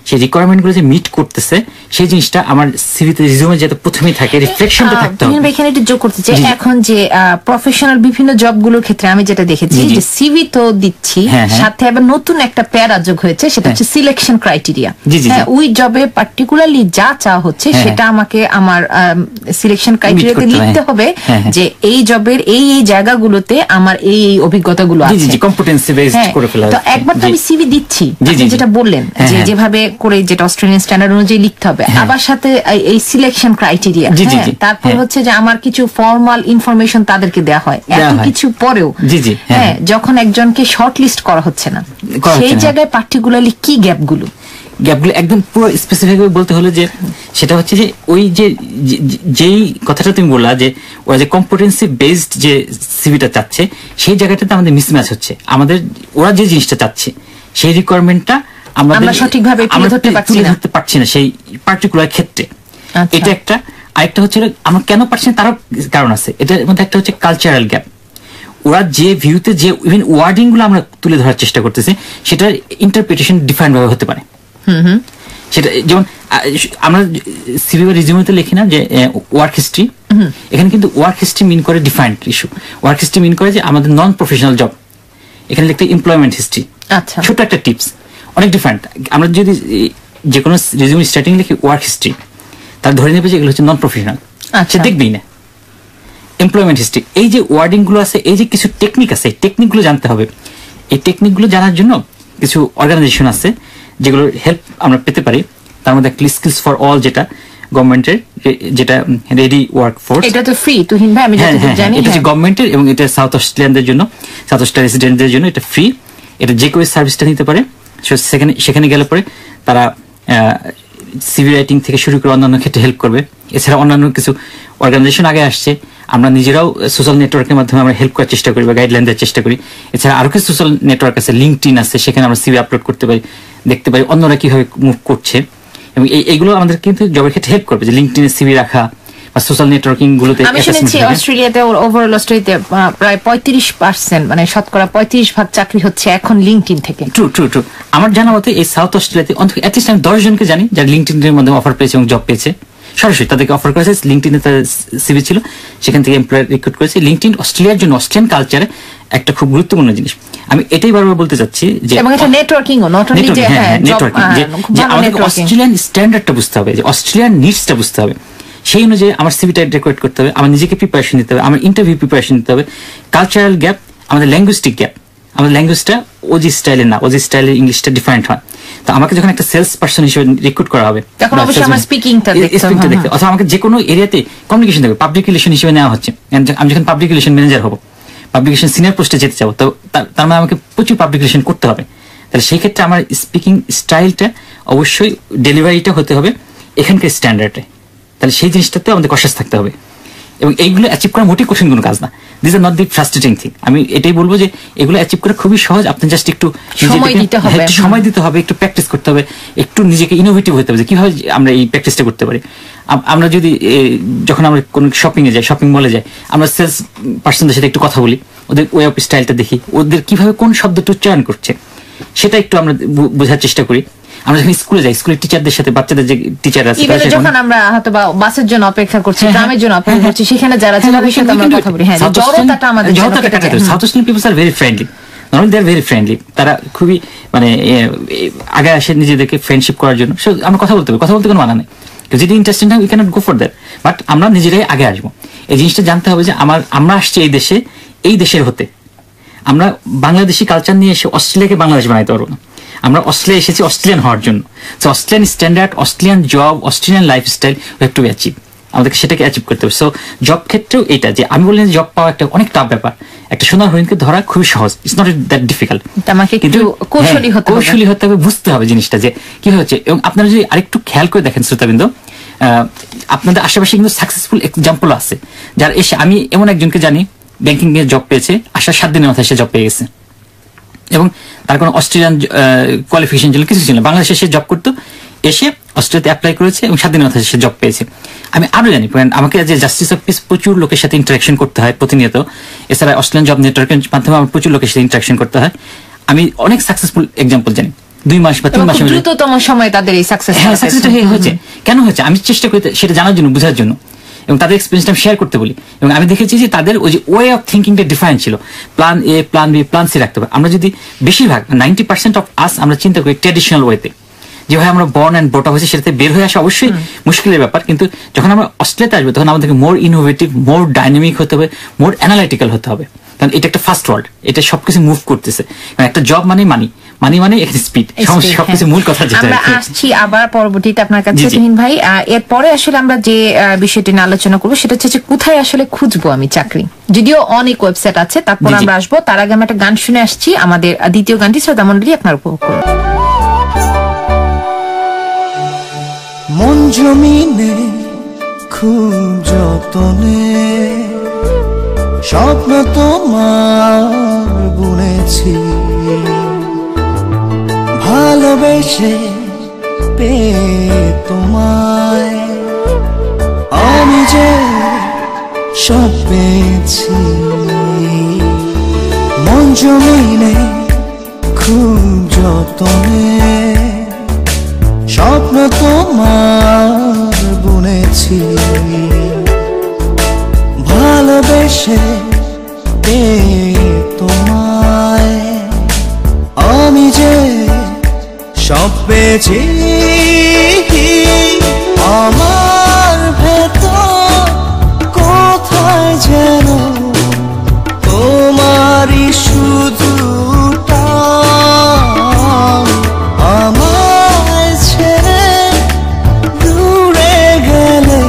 সেই রিকোয়ারমেন্ট গুলো যে মিট করতেছে, সেই জিনিসটা আমার সিভিতে রিজিউমে যাতে প্রথমেই থাকে, রিফ্লেকশনটা থাকতে হবে। এখানে একটু যোগ করতে চাই, এখন যে প্রফেশনাল বিভিন্ন জবগুলোর ক্ষেত্রে আমি যেটা দেখেছি যে সিভি তো দিচ্ছি, সাথে আবার নতুন একটা প্যারা যোগ হয়েছে, সেটা হচ্ছে সিলেকশন ক্রাইটেরিয়া। ওই জবে পার্টিকুলারলি যা চাওয়া হচ্ছে সেটা আমাকে আমার সিলেকশন ক্রাইটেরিয়াতে লিখতে হবে যে এই জবের এই এই জায়গাগুলোতে আমার এই এই অভিজ্ঞতাগুলো আছে, কম্পিটেন্সি বেসড করে ফেলা। তো একবার তো আমি সিভি দিচ্ছি, আপনি যেটা বললেন যে যেভাবে করে যেটা অস্ট্রেলিয়ান স্ট্যান্ডার্ড অনুযায়ী লিখতে হবে, আবার সাথে এই সিলেকশন ক্রাইটেরিয়া, তারপর হচ্ছে যে আমার কিছু ফর্মাল ইনফরমেশন তাদেরকে দেওয়া হয়। এত কিছু পরেও যখন একজনকে শর্ট লিস্ট করা হচ্ছে না, সেই জায়গায় পার্টিকুলারলি কি গ্যাপগুলো একদম পুরো স্পেসিফিক বলতে হলো যে সেটা হচ্ছে যে ওই যেই কথাটা তুমি বললা যে ওরা যে কম্পিটেন্সি বেসড যে সিভিটা চাচ্ছে, সেই জায়গাটাতে আমাদের মিসম্যাচ হচ্ছে। আমাদের ওরা যে জিনিসটা চাচ্ছে সেই রিকোয়ারমেন্টটা আমরা সঠিকভাবে তুলে ধরতে পারছি না সেই পার্টিকুলার ক্ষেত্রে। এটা একটা। আরেকটা হচ্ছে আমরা কেন পারছি না তারও কারণ আছে। এটার মধ্যে একটা হচ্ছে কালচারাল গ্যাপ। ওরা যে ভিউতে যে ইভেন ওয়ার্ডিং গুলো আমরা তুলে ধরার চেষ্টা করতেছি, সেটার ইন্টারপ্রিটেশন ডিফারেন্ট ভাবে হতে পারে। সেটা যেমন আমরা সিভি বা রিজিউমেতে লিখি না যে ওয়ার্ক হিস্ট্রি, এখানে কিন্তু ওয়ার্ক হিস্ট্রি মিন করে ডিফারেন্ট ইস্যু। ওয়ার্ক হিস্ট্রি মিন করে যে আমাদের নন প্রফেশনাল জব, এখানে লিখতে এমপ্লয়মেন্ট হিস্ট্রি। ছোট একটা টিপস, অনেক ডিফারেন্ট। আমরা যদি যে কোনো রিজিউম স্টার্টিং লিখি ওয়ার্ক হিস্ট্রি, তার ধরে নেবে যে এগুলো হচ্ছে নন প্রফেশনাল, সে দেখবেই না। এমপ্লয়মেন্ট হিস্ট্রি, এই যে ওয়ার্ডিং গুলো আছে, এই যে কিছু টেকনিক আছে, টেকনিক গুলো জানতে হবে। এই টেকনিক গুলো জানার জন্য কিছু অর্গানাইজেশন আছে যেগুলোর হেল্প আমরা পেতে পারি। তার মধ্যে স্কিলস ফর অল, যেটা গভর্নমেন্টের, যেটা রেডি ওয়ার্ক ফোর্স, এটা তো ফ্রি। তুহিন ভাই, আমি যতটুকু জানি এটা হচ্ছে গভর্নমেন্টের, এবং এটা সাউথ অস্ট্রেলিয়ানদের জন্য, সাউথ অস্ট্রেলিয়া রেসিডেন্টদের জন্য এটা ফ্রি। এটা যে কেউ সার্ভিসটা নিতে পারে। সেখানে গেলে পরে তারা সিভি রাইটিং থেকে শুরু করে অন্যান্য ক্ষেত্রে হেল্প করবে। এছাড়া অন্যান্য কিছু অর্গানাইজেশন আগে আসছে, আমরা নিজেরাও সোশ্যাল নেটওয়ার্কের মাধ্যমে আমরা হেল্প করার চেষ্টা করি বা গাইডলাইন দেওয়ার চেষ্টা করি। এছাড়া আরো কিছু সোশ্যাল নেটওয়ার্ক আছে, লিঙ্কডইন আছে, সেখানে আমরা সিভি আপলোড করতে পারি, দেখতে পারি অন্যরা কিভাবে মুভ করছে। এবং এইগুলো আমাদের কিন্তু জবের ক্ষেত্রে হেল্প করবে, যে লিঙ্কডইনে সিভি রাখা, বা সোশ্যাল নেটওয়ার্কিং গুলোতে আমি শুনেছি অস্ট্রেলিয়াতে ওভারঅল অস্ট্রেলিয়াতে প্রায় 35%, মানে শতকরা 35% চাকরি হচ্ছে এখন লিঙ্কডইন থেকে। ট্রু। আমার জানা মতে এই সাউথ অস্ট্রেলিয়াতে অন্তত অ্যাটলিস্ট আমি 10 জনকে জানি যারা লিঙ্কডইনের মাধ্যমে অফার পেয়েছে এবং জব পেয়েছে। সরাসরি তাদেরকে অফার করেছে, লিঙ্কডইনে তার সিভি ছিল, সেখান থেকে এমপ্লয়ার রিক্রুট করেছে। লিঙ্কডইন অস্ট্রেলিয়ার জন্য, অস্ট্রেলিয়ান কালচারে একটা খুব গুরুত্বপূর্ণ জিনিস। আমি এটাই বারবার বলতে চাচ্ছি যে এবং এটা নেটওয়ার্কিং ও নট অনলি যে নেটওয়ার্কিং, যে আমাদের অস্ট্রেলিয়ান স্ট্যান্ডার্ডটা বুঝতে হবে, যে অস্ট্রেলিয়ান নিডসটা বুঝতে হবে। সেই অনুযায়ী আমার সিভিটা ডেকোরেট করতে হবে, আমার নিজেকে প্রিপারেশন দিতে হবে, আমার ইন্টারভিউ প্রিপারেশন দিতে হবে। কালচারাল গ্যাপ, আমাদের ল্যাঙ্গুয়েস্টিক গ্যাপ, আমাদের ল্যাঙ্গুয়েজটা ওজি স্টাইলের না, ওজি স্টাইলের ইংলিশটা ডিফারেন্ট হয়। তো আমাকে যখন একটা সেলস পার্সন হিসেবে রিক্রুট করা হবে, তখন অবশ্যই আমার স্পিকিংটা দেখতে, অথবা আমাকে যে কোনো এরিয়াতে কমিউনিকেশন দেবে, পাবলিক রিলেশন হিসেবে নেওয়া হচ্ছে। আমি যখন পাবলিক রিলেশন ম্যানেজার হবো, পাবলিকেশন সিনিয়র পোস্টে যেতে চাবো, তো তার মানে আমাকে প্রচুর পাবলিকেশন করতে হবে। তাহলে সেই ক্ষেত্রে আমার স্পিকিং স্টাইলটা অবশ্যই, ডেলিভারিটা হতে হবে এখানকার স্ট্যান্ডার্ডে। তাহলে সেই জিনিসটাতে আমাদের কনশাস থাকতে হবে, এবং এইগুলো অ্যাচিভ করা মোটেই কঠিন কোনো কাজ না। This are not the frustrating thing. আমি এটাই বলবো যে এগুলো অ্যাচিভ করা খুবই সহজ। আপনি জাস্ট একটু সময় দিতে হবে, একটু প্র্যাকটিস করতে হবে, একটু নিজেকে ইনোভেটিভ হতে হবে যে কিভাবে আমরা এই প্র্যাকটিসটা করতে পারি। আমরা যদি যখন আমরা কোনো শপিং এ যাই, শপিং মলে যাই, আমরা সেলস পার্সনদের সাথে একটু কথা বলি, ওদের ওয়ে অফ স্টাইলটা দেখি, ওদের কিভাবে কোন শব্দটা উচ্চারণ করছে সেটা একটু আমরা বোঝার চেষ্টা করি। আমরা যখন স্কুলে যাই, স্কুলের টিচারদের সাথে, বাচ্চাদের যে টিচার আছে, যখন আমরা হয়তো বাসের জন্য অপেক্ষা করছি, ট্রামের জন্য অপেক্ষা করছি, সেখানে যারা তাদের সাথে আমরা কথা বলি। হ্যাঁ, জড়তাটা আমাদের South Australian peoples are very friendly, not only they are very friendly, তারা খুবই মানে আগে আসে নিজেদেরকে ফ্রেন্ডশিপ করার জন্য। আমরা কথা বলতে কোনো মানা নেই, যদি ইন্টারেস্টিং হয় we cannot go for that, but আমরা নিজেরাই আগে আসবো। এই জিনিসটা জানতে হবে যে আমরা আসছি এই দেশে, এই দেশের হতে। আমরা বাংলাদেশি কালচার নিয়ে এসে অস্ট্রেলিয়াকে বাংলাদেশ বানাইতে পারবো না। আমরা অস্ট্রেলিয়া এসেছি অস্ট্রেলিয়ান হওয়ার জন্য। So Australian standard, Australian job, Australian lifestyle we have to B achieve. আমাদেরকে সেটাকে অ্যাচিভ করতে হবে। সো জব ক্ষেত্রেও এটা, যে আমি বললাম জব পাওয়া একটা অনেক টাফ ব্যাপার, একটা সোনার হরিণকে ধরা খুবই সহজ, ইটস নট দ্যাট ডিফিকাল্ট। কিন্তু কৌশলী হতে হবে, বুঝতে হবে জিনিসটা যে কি হচ্ছে। এবং আপনারা যদি আরেকটু খেয়াল করে দেখেন শ্রোতাবৃন্দ, আপনাদের আশেপাশে কিন্তু সাকসেসফুল এক্সাম্পল আছে, যার এসে, আমি এমন একজনকে জানি ব্যাংকিং এর জব পেয়েছে, আসার 7 দিনের মাথায় সে জব পেয়ে গেছে, এবং তার কোনো অস্ট্রেলিয়ান কোয়ালিফিকেশন ছিল, কিছু ছিল না। বাংলাদেশে সে জব করতো, এসে অস্ট্রেলিয়াতে অ্যাপ্লাই করেছে এবং 7 দিনের মাথায় সে জব পেয়েছে। আমি আরো জানি, আমাকে যে জাস্টিস অফ পিস প্রচুর লোকের সাথে ইন্টারাকশন করতে হয় প্রতিনিয়ত, এছাড়া অস্ট্রেলিয়ান জব নেটওয়ার্কের মাধ্যমে আমার প্রচুর লোকের সাথে ইন্টারাকশন করতে হয়। আমি অনেক সাকসেসফুল এক্সাম্পল জানি, 2 মাস বা 3 মাসের মধ্যে দ্রুততম সময়ে তাদের এই সাকসেসটা হয়েছে। কেন হয়েছে আমি চেষ্টা করি সেটা জানার জন্য, বোঝার জন্য, এবং তাদের এক্সপিরিয়েন্সটা আমি শেয়ার করতে বলি। এবং আমি দেখেছি যে তাদের ওই যে ওয়ে অফ থিঙ্কিংটা ডিফারেন্ট ছিল। Plan A, plan B, plan C রাখতে হবে। আমরা যদি বেশিরভাগ 90% অফ আস আমরা চিন্তা করি ট্র্যাডিশনাল ওয়েতে, যেভাবে আমরা বর্ন অ্যান্ড ব্রট আপ হয়েছে সেটাতে বের হয়ে আসা অবশ্যই মুশকিলের ব্যাপার। কিন্তু যখন আমরা অস্ট্রেলিয়াতে আসবো, তখন আমাদেরকে মোর ইনোভেটিভ, মোর ডাইনামিক হতে হবে, মোর অ্যানালাইটিক্যাল হতে হবে। কারণ এটা একটা ফার্স্ট ওয়ার্ল্ড, এটা সবকিছু মুভ করতেছে। একটা জব মানে মানি স্পিড, সবকিছু মূল কথা যেটা। আমরা আসছি আবার পরবর্তীতে আপনার কাছে তুহিন ভাই। এরপরে আসলে আমরা যে বিষয়টি নিয়ে আলোচনা করবো সেটা হচ্ছে কোথায় আসলে খুঁজবো আমি চাকরি। যদিও অনেক ওয়েবসাইট আছে, তারপর আমরা আসবো। তার আগে আমরা একটা গান শুনে আসছি, আমাদের দ্বিতীয় গানটি শ্রোতা মণ্ডলী আপনার উপভোগ করুন। মন জমিনে খুব যতনে স্বপ্ন তোমার বুনেছি, ভালোবেসে পেয়ে তোমায় আমি যে সব পেয়েছি। মন জমিনে খুব যতনে স্বপ্ন তোমার বুনেছি, ভালোবেসে পেয়ে তোমায় আমি যে সব পেয়েছি। আমার ভেতর কোথায় যেন তোমারই শুধু আমায় ছেড়ে দূরে গেলে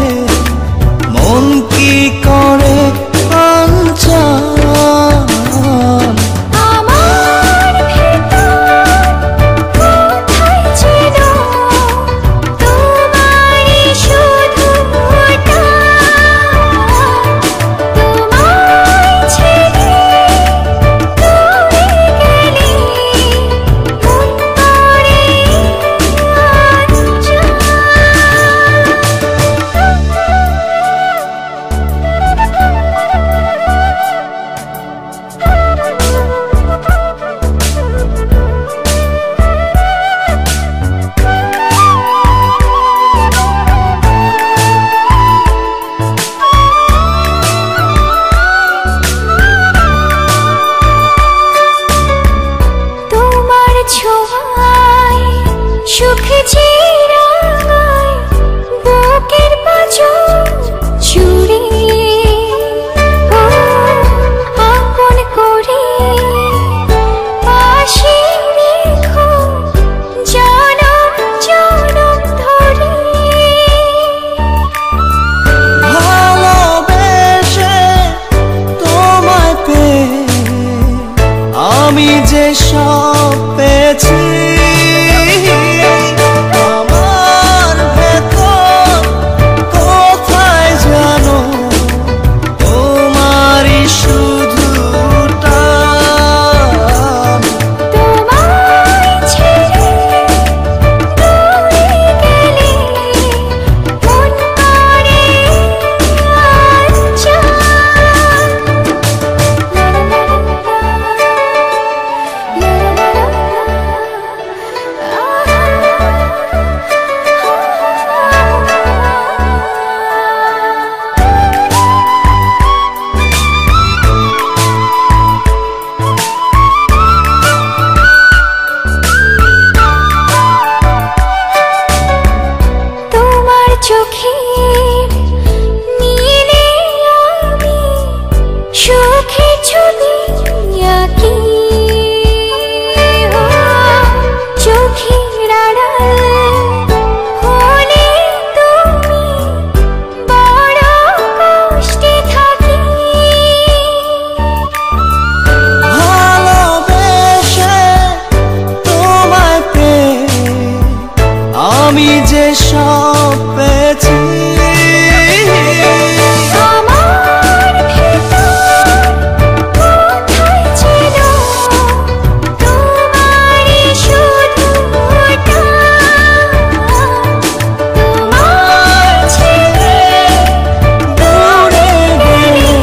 মন কি করে অঞ্চল। আমার ভেতর কোথায় যেন চোখের নীলে আমি সুখে ছবি আঁকি চোখের আড়াল হলে তুমি বড় কষ্টে থাকি ভালোবেসে তোমায় পেয়ে আমি যে সব পেয়েছি আমার ভেতর কোথায় ছিল তোমারই শুধু তোমার ছেড়ে দূরে গেলে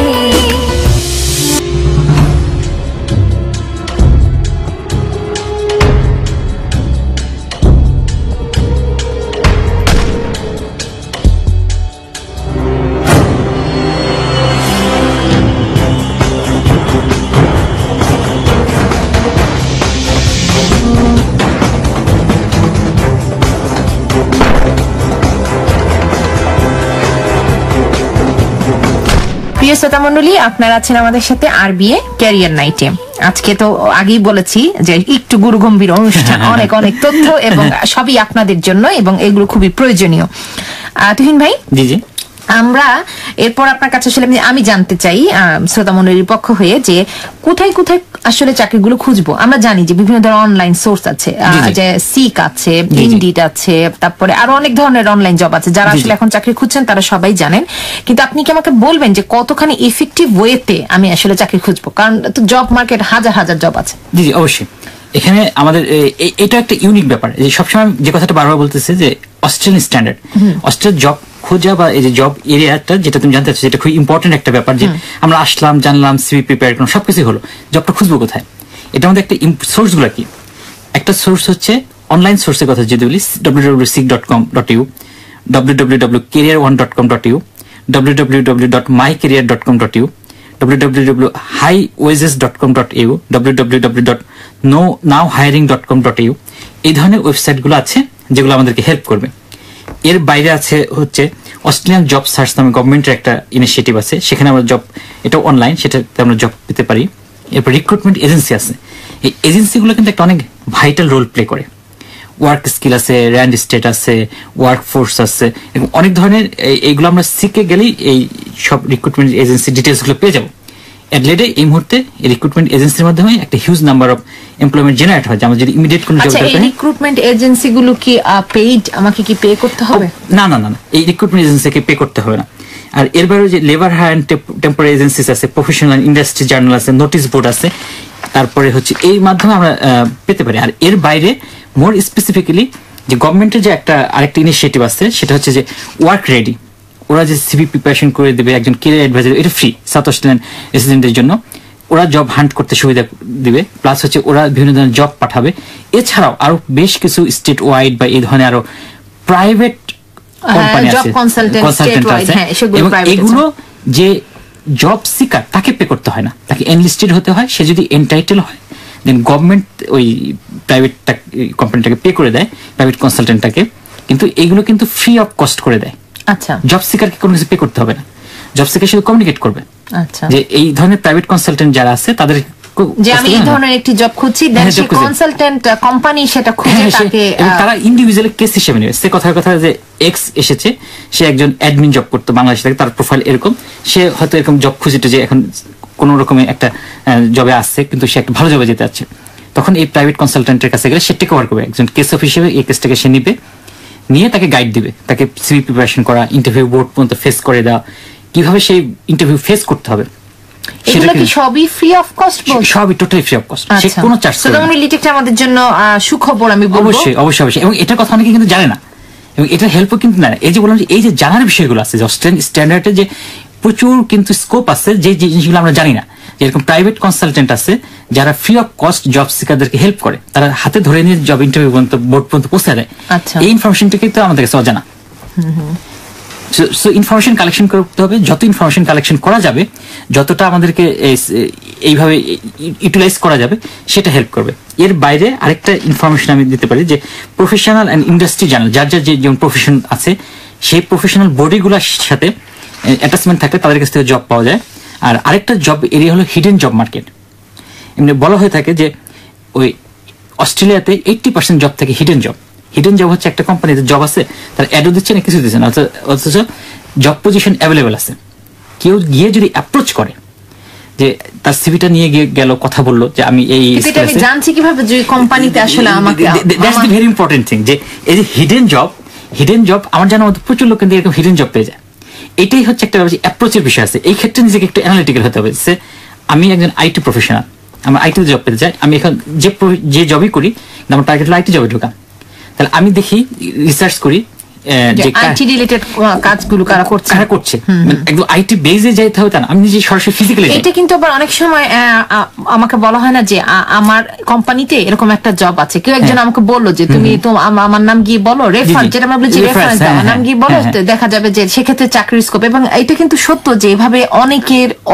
প্রিয় শ্রোতা মণ্ডলী, আপনারা আছেন আমাদের সাথে আরবিএ ক্যারিয়ার নাইটে। আজকে তো আগেই বলেছি যে একটু গুরুগম্ভীর অনুষ্ঠান, অনেক অনেক তথ্য এবং সবই আপনাদের জন্য এবং এগুলো খুবই প্রয়োজনীয়। তুহিন ভাই, জি জি, আমরা এরপর আপনার কাছে আসলে আমি জানতে চাই শ্রোতা মণ্ডলীর পক্ষ হয়ে যে কোথায় কোথায় আসলে চাকরিগুলো খুঁজবো। আমরা জানি যে বিভিন্ন ধরনের অনলাইন সোর্স আছে, যে সিক আছে, ইনডিড আছে, তারপরে আরো অনেক ধরনের অনলাইন জব আছে। যারা আসলে এখন চাকরি খুঁজছেন তারা সবাই জানেন, কিন্তু আপনি কি আমাকে বলবেন যে কতখানি ইফেক্টিভ ওয়েতে আমি আসলে চাকরি খুঁজবো? কারণ তো জব মার্কেট হাজার হাজার জব আছে। জি জি, অবশ্যই। এখানে আমাদের এটা একটা ইউনিক ব্যাপার, যে সবসময় যে কথাটা বারবার বলতেছে যে অস্ট্রেলিয়ান স্ট্যান্ডার্ড, অস্ট্রেলিয়ার জব খোঁজা বা এই যে জব এরিয়াটা যেটা তুমি জানতে চাচ্ছ, যেটা খুব ইম্পর্টেন্ট একটা ব্যাপার, যে আমরা আসলাম, জানলাম, সিভি প্রিপেয়ার করলাম, সবকিছু হলো, জবটা খুঁজবো কোথায়? এটার মধ্যে একটা সোর্স গুলা কি? একটা সোর্স হচ্ছে অনলাইন সোর্সের কথা যদি বলি, www.seek.com.au, www.career1.com.au, www.mycareer.com.au, www.highwages.com.au, www.nowhiring.com.au। এই ধরনের ওয়েবসাইটগুলো আছে যেগুলো আমাদেরকে হেল্প করবে। এর বাইরে আছে হচ্ছে অস্ট্রেলিয়ান জব সার্চ নামে গভর্নমেন্টের একটা ইনিশিয়েটিভ আছে, সেখানে আমরা জব, এটা অনলাইন, সেটাতে আমরা জব পেতে পারি। এরপর রিক্রুটমেন্ট এজেন্সি আছে, এই এজেন্সিগুলো কিন্তু একটা অনেক ভাইটাল রোল প্লে করে। ওয়ার্ক স্কিল আছে, র্যান্ড স্টেট আছে, ওয়ার্ক ফোর্স আছে, এবং অনেক ধরনের এইগুলো আমরা শিখে গেলেই এই সব রিক্রুটমেন্ট এজেন্সি ডিটেলস গুলো পেয়ে যাবো। অ্যাডলেডে এই মুহূর্তে রিক্রুটমেন্ট এজেন্সির মাধ্যমে একটা huge number of employment generate হয়, আমরা যদি ইমিডিয়েট কোনো জব আচ্ছা, এই রিক্রুটমেন্ট এজেন্সিগুলো কি পেইড? আমাকে কি পে করতে হবে? না না না, এই রিক্রুটমেন্ট এজেন্সিকে পে করতে হবে না। আর এর বাইরে যে labour hire and temporary agencies আছে, প্রফেশনাল ইন্ডাস্ট্রি জার্নাল আছে, নোটিশ বোর্ড আছে, তারপরে হচ্ছে এই মাধ্যমে আমরা পেতে পারি। আর এর বাইরে মোর স্পেসিফিক্যালি যে গভর্নমেন্টের যে আরেকটা ইনিশিয়েটিভ আছে, সেটা হচ্ছে যে ওয়ার্ক রেডি। ওরা যে সিভি প্রিপারেশন করে দেবে, একজন ক্যারিয়ার অ্যাডভাইজার, এটা ফ্রি সাউথ অস্ট্রেলিয়ান রেসিডেন্টের জন্য। ওরা জব হান্ট করতে সুবিধা দিবে, প্লাস হচ্ছে ওরা বিভিন্ন ধরনের জব পাঠাবে। এছাড়াও আরো বেশ কিছু স্টেট ওয়াইড বা এই ধরনের আরো প্রাইভেট কোম্পানি আছে, কনসালটেন্ট আছে, এবং এগুলো যে জব সিকার তাকে পে করতে হয় না, তাকে এনলিস্টেড হতে হয়। সে যদি এনটাইটেল হয়, দেন গভর্নমেন্ট ওই প্রাইভেট কোম্পানিটাকে পে করে দেয়, প্রাইভেট কনসালটেন্টটাকে, কিন্তু এইগুলো কিন্তু ফ্রি অফ কস্ট করে দেয়। আচ্ছা, জব সিকারকে কোনো কিছু পে করতে হবে না, জব সিকার শুধু কমিউনিকেট করবে। আচ্ছা, যে এই ধরনের প্রাইভেট কনসালটেন্ট যারা আছে তাদের যে আমি এই ধরনের একটি জব খুঁজছি, দেন সেই কনসালটেন্ট কোম্পানি সেটা খুঁজে তাকে, তারা ইন্ডিভিজুয়াল কেস হিসেবে নেবে। সে কথার কথা যে এক্স এসেছে, সে একজন অ্যাডমিন জব করতো বাংলাদেশ থেকে, তার প্রোফাইল এরকম, সে হয়তো এরকম জব খুঁজেছে যে এখন কোন রকমের একটা জবে আসছে, কিন্তু সে একটা ভালো জবে যেতে যাচ্ছে, তখন এই প্রাইভেট কনসালটেন্টের কাছে গেলে সে টেক ওভার করবে, একজন কেস অফ হিসেবে এই কেসটাকে সে নিবে, নিয়ে তাকে গাইড দিবে, তাকে সিভি প্রিপারেশন করা, ইন্টারভিউ বোর্ড পর্যন্ত ফেস করে দেওয়া, কিভাবে সেই ইন্টারভিউ ফেস করতে হবে। এগুলো কি সবই ফ্রি অফ কস্ট? সবই টোটালি ফ্রি অফ কস্ট, সে কোনো চার্জ করে না। এটা আমাদের জন্য সুখবর আমি বলবো। অবশ্যই অবশ্যই অবশ্যই, এবং এটার কথা অনেকে কিন্তু জানে না, এবং এটা হেল্পও কিন্তু না। এই যে বললাম যে এই যে জানার বিষয়গুলো আছে, যে অস্ট্রেলিয়ান স্ট্যান্ডার্ডে যে প্রচুর কিন্তু স্কোপ আছে, যে জিনিসগুলো আমরা জানি না। যেরকম প্রাইভেট কনসালটেন্ট আছে যারা ফ্রি অফ কস্ট জব সিকারদেরকে হেল্প করে, তারা হাতে ধরে নিয়ে জব ইন্টারভিউ পর্যন্ত বোর্ড পর্যন্ত পৌঁছে দেয়। এই ইনফরমেশনটা কিন্তু আমাদের কাছে অজানা। সো ইনফরমেশন কালেকশন করতে হবে, যত ইনফরমেশন কালেকশন করা যাবে, যতটা আমাদেরকে এইভাবে ইউটিলাইজ করা যাবে সেটা হেল্প করবে। এর বাইরে আরেকটা ইনফরমেশন আমি দিতে পারি যে প্রফেশনাল অ্যান্ড ইন্ডাস্ট্রি জার্নাল, যার যার যেমন প্রফেশন আছে সেই প্রফেশনাল বডিগুলোর সাথে অ্যাটাচমেন্ট থাকলে তাদের কাছ থেকে জব পাওয়া যায়। আর আরেকটা জব এরিয়া হলো হিডেন জব মার্কেট। এমনি বলা হয়ে থাকে যে ওই অস্ট্রেলিয়াতে 80% জব থাকে হিডেন জব। হিডেন জব হচ্ছে একটা কোম্পানিতে জব আছে, তার অ্যাডও দিচ্ছে না, কিছু দিচ্ছে না, অথচ জব পজিশন অ্যাভেলেবেল আছে। কেউ গিয়ে যদি অ্যাপ্রোচ করে, যে তার সিভিটা নিয়ে গিয়ে গেল, কথা বললো যে আমি এই কিন্তু আমি জানছি কিভাবে যে কোম্পানিতে আসলে আমাকে that's the very important thing, যে এই যে হিডেন জব আমার জানার মধ্যে প্রচুর লোক কিন্তু এরকম হিডেন জব পেয়ে যায়। এটাই হচ্ছে একটা অ্যাপ্রোচের বিষয় আছে। এই ক্ষেত্রে নিজেকে একটু অ্যানালিটিক্যাল হতে হবে। আমি একজন আইটি প্রফেশনাল, আমার আইটি জব পেতে চাই, আমি এখন যে জবই করি আমার টার্গেট হলো আইটি জবে ঢোকা। তাহলে আমি দেখি, রিসার্চ করি যে আইটি রিলেটেড কাজগুলো কারা করছে, মানে একদম আইটি বেজে যাইতে হবে তা না, আমি নিজে সরাসরি ফিজিক্যালি। এটা কিন্তু আবার অনেক সময় আমাকে বলা হয় না যে আমার কোম্পানিতে এরকম একটা জব আছে, কেউ একজন আমাকে বললো যে তুমি তো আমার নাম গিয়ে বলো, রেফারেন্স, যেটা আমরা বলি যে রেফারেন্স, আমার নাম গিয়ে বলো, দেখা যাবে যে সেক্ষেত্রে চাকরির স্কোপ। এবং এটা কিন্তু সত্য যে এভাবে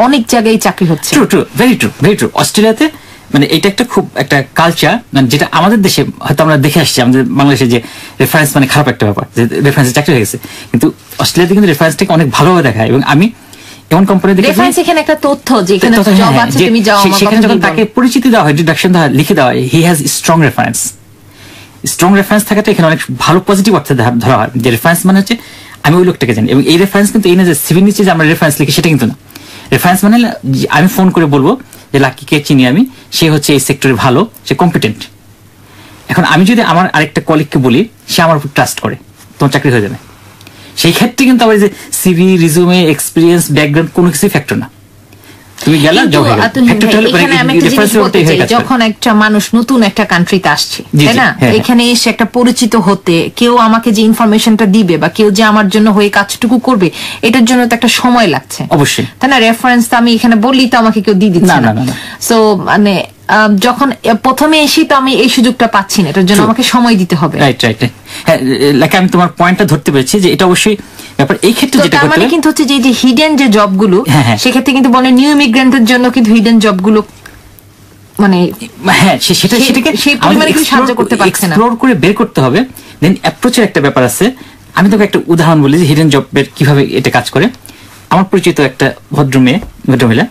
অনেক জায়গায় চাকরি হচ্ছে। True, very true. অস্ট্রেলিয়াতে মানে এটা একটা খুব একটা কালচার, মানে যেটা আমাদের দেশে হয়তো আমরা দেখে আসছি, আমাদের বাংলাদেশে যে রেফারেন্স মানে খারাপ একটা ব্যাপার, যে রেফারেন্সে চাকরি হয়ে গেছে, কিন্তু অস্ট্রেলিয়াতে কিন্তু রেফারেন্সটাকে অনেক ভালোভাবে দেখায়। এবং আমি এমন কোম্পানি দেখি রেফারেন্স এখানে একটা তথ্য যে এখানে জব আছে, তুমি যাও, সেখানে যখন তাকে পরিচিতি দেওয়া হয়, ডিডাকশন দেওয়া হয়, লিখে দেওয়া হয়, হি হ্যাজ স্ট্রং রেফারেন্স থাকাটা এখানে অনেক ভালো পজিটিভ অর্থে ধরা হয়। যে রেফারেন্স মানে হচ্ছে আমি ওই লোকটাকে জানি। এবং এই রেফারেন্স কিন্তু এই না যে সিভির নিচে যে আমরা রেফারেন্স লিখি, সেটা কিন্তু না। রেফারেন্স মানে আমি ফোন করে বলবো যে লাকিকে চিনি আমি, সে হচ্ছে এই সেক্টরে ভালো, সে কম্পিটেন্ট। এখন আমি যদি আমার আরেকটা কলিগকে বলি, সে আমার উপর ট্রাস্ট করে, তোমার চাকরি হয়ে যাবে। সেই ক্ষেত্রে কিন্তু আবার যে সিভি, রিজুমে, এক্সপিরিয়েন্স, ব্যাকগ্রাউন্ড কোনো কিছুই ফ্যাক্টর না। তুমি গেলা জব হয়ে গেল। যখন একটা মানুষ নতুন একটা কান্ট্রিতে আসছে, তাই না, এখানে এসে একটা পরিচিত হতে, কেউ আমাকে যে ইনফরমেশনটা দিবে বা কেউ যে আমার জন্য হয়ে কাজটুকু করবে, এটার জন্য তো একটা সময় লাগছে অবশ্যই, তাই না? রেফারেন্স তো আমি এখানে বললি তো আমাকে কেউ দিয়ে দিচ্ছে না। সো মানে যখন প্রথমে এসি তো আমি এই সুযোগটা পাচ্ছি না, এটার জন্য আমাকে সময় দিতে হবে। রাইট। হ্যাঁ, আমি তোমার পয়েন্টটা ধরতে পেরেছি যে এটা অবশ্যই ব্যাপার। এই ক্ষেত্রে যেটা করতে হবে কিন্তু হচ্ছে যে হিডেন যে জবগুলো, সেক্ষেত্রে কিন্তু বলে নিউ ইমিগ্রেন্টদের জন্য কিন্তু হিডেন জবগুলো মানে সেটাকে সেই পরিমাণে কিন্তু সাহায্য করতে পারছে না, এক্সপ্লোর করে বের করতে হবে। দেন অ্যাপ্রোচের একটা ব্যাপার আছে। আমি তোকে একটা উদাহরণ বলি যে হিডেন জবের কিভাবে এটা কাজ করে। আমার পরিচিত একটা ভদ্রমহিলা,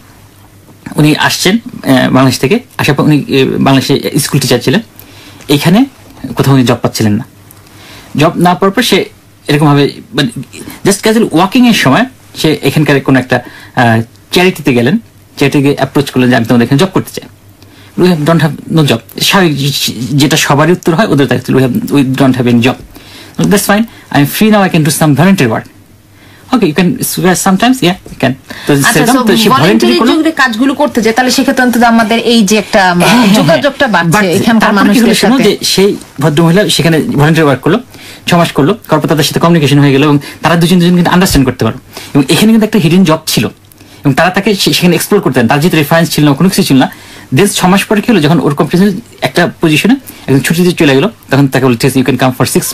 উনি আসছেন বাংলাদেশ থেকে, আসার পর উনি বাংলাদেশে স্কুল টিচার ছিলেন। এইখানে কোথাও উনি জব পাচ্ছিলেন না। জব না পাওয়ার পর সে এরকম ভাবে জাস্ট ক্যাজুয়াল ওয়াকিং এর সময় সে এখানকার কোন একটা চ্যারিটিতে গেলেন, চ্যারিটিকে অ্যাপ্রোচ করলেন যে আমি তোমাদের এখানে জব করতে চাই। We don't have no job, স্বাভাবিক যেটা সবারই উত্তর হয় ওদের, we don't have any job. That's fine, I am free now, I can do some volunteer work. Okay, you can swear sometimes, yeah, you can. কাজগুলো করতে যায়, তাহলে সেক্ষেত্রে অন্তত আমাদের এই যে একটা যোগাযোগটা বাড়ছে এখানকার মানুষদের সাথে। যে সেই ভদ্রমহিলা সেখানে ভলান্টিয়ার ওয়ার্ক করলো, 6 মাস করলো, তারপর তাদের সাথে কমিউনিকেশন হয়ে গেল এবং তারা দুজন কিন্তু আন্ডারস্ট্যান্ড করতে পারো। এবং এখানে কিন্তু একটা হিডেন জব ছিল এবং তারা তাকে সেখানে এক্সপ্লোর করতেন। তার যেহেতু রেফারেন্স ছিল না, কোনো কিছু ছিল না। দেন 6 মাস পরে কি হলো, যখন ওর কম্পিটিশন একটা পজিশনে একদম ছুটিতে চলে গেল, তখন তাকে বলছে ইউ ক্যান কাম ফর 6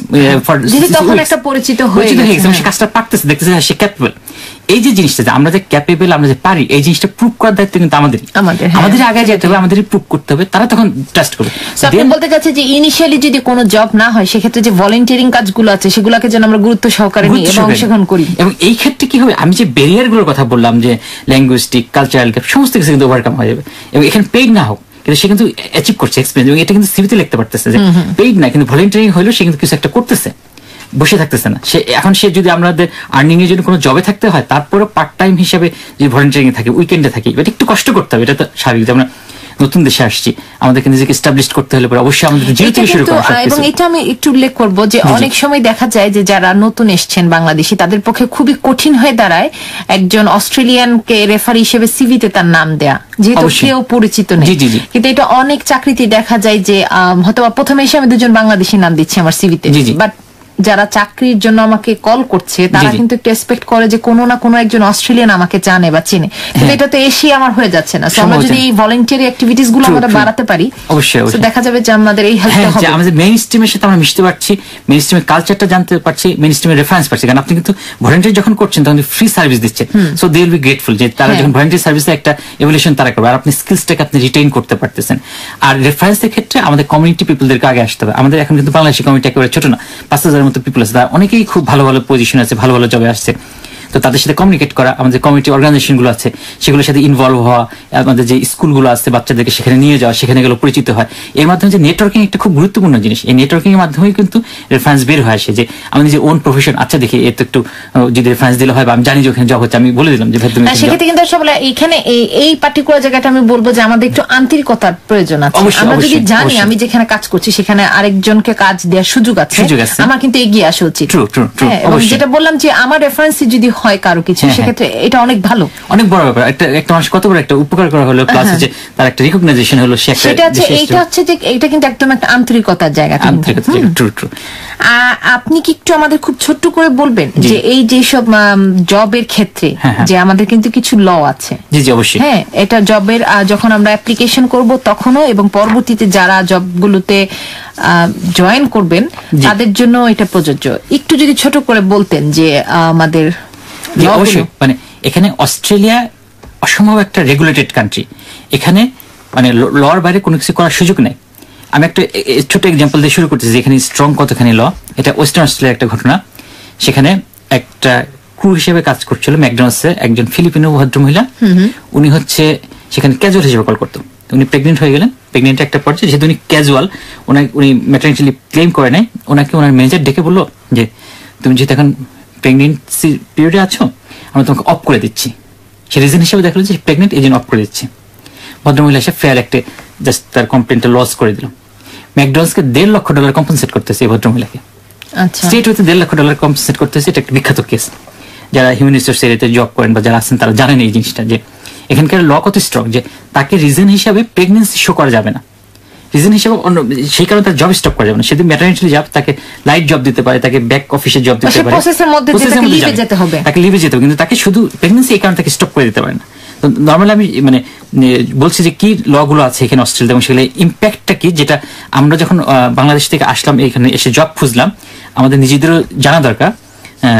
তখন একটা পরিচিত হয়ে গেছে, সে কাজটা পারতেছে, দেখতেছে সে ক্যাপেবল। এই যে জিনিসটা যে আমরা যে ক্যাপেবল, আমরা যে পারি, এই জিনিসটা প্রুভ করার দায়িত্ব কিন্তু আমাদের আগে যেতে হবে, আমাদের প্রুভ করতে হবে, তারা তখন ট্রাস্ট করবে। আপনি বলতে চাচ্ছেন যে ইনিশিয়ালি যদি কোনো জব না হয়, সেক্ষেত্রে যে ভলান্টিয়ারিং কাজগুলো আছে সেগুলোকে যেন আমরা গুরুত্ব সহকারে নিই এবং অংশগ্রহণ করি। এবং এই ক্ষেত্রে কি হবে, আমি যে ব্যারিয়ার গুলোর কথা বললাম, যে ল্যাঙ্গুয়েস্টিক, কালচারাল গ্যাপ, সমস্ত কিছু কিন্তু ওভারকাম হয়ে যাবে। এবং এখানে পেইড না হোক, কিন্তু সে কিন্তু অ্যাচিভ করছে এক্সপিরিয়েন্স, এবং এটা কিন্তু সিভিতে লিখতে পারতেছে যে পেইড না, কিন্তু ভলান্টিয়ারিং হইলো, সে কিন্তু কিছু একটা করতেছে, বসে থাকতেছে না। সে যদি আমাদের আর্নিং এর জন্য কোনো জবে থাকতে হয়, তারপরে পার্ট টাইম হিসেবে যদি ভলান্টিয়ারিং থাকে, উইকেন্ডে থাকি, এটা একটু কষ্ট করতে হবে। এটা তো স্বাভাবিক, আমরা নতুন দেশে আসছি, আমাদেরকে নিজেকে এস্টাবলিশ করতে হলে পরে অবশ্যই আমাদের জীবন থেকে শুরু করা। এবং এটা আমি একটু উল্লেখ করব যে অনেক সময় দেখা যায় যে যারা নতুন এসছেন বাংলাদেশি, তাদের পক্ষে খুবই কঠিন হয়ে দাঁড়ায় একজন অস্ট্রেলিয়ানকে রেফারি হিসেবে সিভিতে তার নাম দেয়া, যেহেতু কেউ পরিচিত নেই। কিন্তু এটা অনেক চাকরিতে দেখা যায় যে হয়তো প্রথমে এসে আমি 2জন বাংলাদেশি নাম দিচ্ছি আমার সিভিতে, বাট যারা চাকরির জন্য আমাকে কল করছে তারা জি। কিন্তু একটু এক্সপেক্ট করে যে কোনো না কোনো একজন অস্ট্রেলিয়ান আমাকে জানে বা চিনে, কিন্তু এটা তো এসে আমার হয়ে যাচ্ছে না। So আমরা সম্ভব যদি না। এই ভলান্টিয়ারি অ্যাক্টিভিটিস গুলো True, আমরা true. বাড়াতে পারি, অবশ্যই, so অবশ্যই। দেখা যাবে যে আমাদের এই হেল্পটা হ্যাঁ, যে হবে। আমাদের মেইন স্ট্রিমের সাথে আমরা মিশতে পারছি, মেইন স্ট্রিমের কালচারটা জানতে পারছি, মেইন স্ট্রিমের রেফারেন্স পাচ্ছি, কারণ আপনি কিন্তু ভলান্টিয়ার যখন করছেন তখন ফ্রি সার্ভিস দিচ্ছেন, so they will be grateful যে তারা হ্যাঁ। যখন ভলান্টিয়ার সার্ভিসে একটা এভলিউশন তারা করবে, আর আপনি স্কিলসটাকে আপনি রিটেইন করতে পারতেছেন। আর রেফারেন্সের ক্ষেত্রে আমাদের কমিউনিটি পিপলদেরকে আগে আসতে হবে। আমাদের এখন কিন্তু বাংলাদেশি কমিউনিটি একেবারে ছোট না, 5,000-এর মতো পিপল আছে, তারা অনেকেই খুব ভালো ভালো পজিশন আছে, ভালো ভালো জবে আসছে। তো তাদের সাথে কমিউনিকেট করা, আমাদের কমিউনিটি অর্গানাইজেশন গুলো আছে সেগুলোর সাথে ইনভলভ হওয়া, আমাদের যে স্কুলগুলো আছে বাচ্চাদেরকে সেখানে নিয়ে যাওয়া, সেখানে গেলে পরিচিত হয়। এর মাধ্যমে যে নেটওয়ার্কিং একটা খুব গুরুত্বপূর্ণ জিনিস, এই নেটওয়ার্কিং এর মাধ্যমেই কিন্তু রেফারেন্স বের হয়ে আসে যে আমাদের যে ওন প্রফেশন, আচ্ছা দেখি এর তো একটু যদি রেফারেন্স দিলে হয়, বা আমি জানি যে ওখানে জব হচ্ছে, আমি বলে দিলাম যে ভাই তুমি এখানে সেক্ষেত্রে কিন্তু আসলে এইখানে এই পার্টিকুলার জায়গাটা আমি বলবো যে আমাদের একটু আন্তরিকতার প্রয়োজন আছে। অবশ্যই, আমরা যদি অবশ্যই, জানি অবশ্যই। আমি যেখানে কাজ করছি সেখানে আরেকজনকে কাজ দেওয়ার সুযোগ আছে, সুযোগ আছে। আমার কিন্তু এগিয়ে আসা উচিত। True, true, true, হ্যাঁ, এবং অবশ্যই। যেটা বললাম যে আমার রেফারেন্স যদি হয় কারো কিছু, হ্যাঁ, সেক্ষেত্রে এটা অনেক ভালো। অনেক বড় ব্যাপার, একটা মানুষ কত বড় একটা উপকার করা হলো, প্লাস যে তার একটা রিকগনাইজেশন হলো, সে একটা সেটা হচ্ছে দেশের এইটা হচ্ছে যে এটা কিন্তু একদম একটা আন্তরিকতার জায়গা। আন্তরিকতা। True true. আপনি কি একটু আমাদের খুব ছোট্ট করে বলবেন জি। যে এই যেসব জবের ক্ষেত্রে হ্যাঁ, হ্যাঁ। যে আমাদের কিন্তু কিছু ল আছে? জি জি অবশ্যই। হ্যাঁ, এটা জবের যখন আমরা অ্যাপ্লিকেশন করব তখনও এবং পরবর্তীতে যারা জবগুলোতে জয়েন করবেন জি। তাদের জন্য এটা প্রযোজ্য। একটু যদি ছোট করে বলতেন যে আমাদের জি, law গুলো- অবশ্যই। মানে এখানে অস্ট্রেলিয়া অসম্ভব একটা রেগুলেটেড কান্ট্রি, এখানে মানে লর বাইরে কোনো কিছু করার সুযোগ নেই। আমি একটা ছোট এক্সাম্পল দিয়ে শুরু করতেছি, এখানে স্ট্রং কতখানি ল। এটা ওয়েস্টার্ন অস্ট্রেলিয়ার একটা ঘটনা। সেখানে একটা ক্রু হিসেবে কাজ করছিল ম্যাকডোনাল্ডসে একজন ফিলিপিনো ভদ্রমহিলা। উনি হচ্ছে সেখানে ক্যাজুয়াল হিসেবে কল করতো। উনি প্রেগনেন্ট হয়ে গেলেন, প্রেগনেন্ট একটা পর্যায়ে, যেহেতু উনি ক্যাজুয়াল, উনি ম্যাটারনিটি লিভ ক্লেম করে নাই, ওনাকে ওনার ম্যানেজার ডেকে বললো যে তুমি যেহেতু এখন প্রেগনেন্সি পিরিয়ডে আছো, আমরা তোমাকে অফ করে দিচ্ছি। সে রিজন হিসেবে দেখলো যে প্রেগনেন্ট, এই জন্য অফ করে দিচ্ছি। ভদ্রমহিলা এসে ফেয়ার একটা জাস্ট তার কমপ্লেনটা লস করে দিল। ম্যাকডোনাল্ডসকে $1.5 লক্ষ কম্পেনসেট করতেছে এই ভদ্রমহিলাকে, আচ্ছা, স্টেট হইতে $1.5 লক্ষ কম্পেনসেট করতেছে। এটা একটা বিখ্যাত কেস। যারা হিউম্যান রিসোর্স এরিয়াতে জব করেন বা যারা আছেন তারা জানেন এই জিনিসটা, যে এখানকার ল কত স্ট্রং, যে তাকে রিজন হিসাবে প্রেগনেন্সি শো করা যাবে না, রিজন হিসেবে অন্য, সেই কারণে তার জব স্টপ করা যাবে না। সেদিন ম্যাটারনিটি জব, তাকে লাইট জব দিতে পারে, তাকে ব্যাক অফিসে জব দিতে সে পারে, process-এর মধ্যে দিয়ে process-এর তাকে মধ্যে leave-এ যাবে। যেতে হবে। তাকে লিভে যেতে হবে, কিন্তু তাকে শুধু প্রেগনেন্সি এই কারণে তাকে স্টপ করে দিতে পারে না। তো নর্মালি আমি মানে বলছি যে কি ল গুলো আছে এখানে অস্ট্রেলিয়া, এবং সেগুলো ইম্প্যাক্টটা কি, যেটা আমরা যখন বাংলাদেশ থেকে আসলাম এখানে এসে জব খুঁজলাম, আমাদের নিজেদেরও জানা দরকার।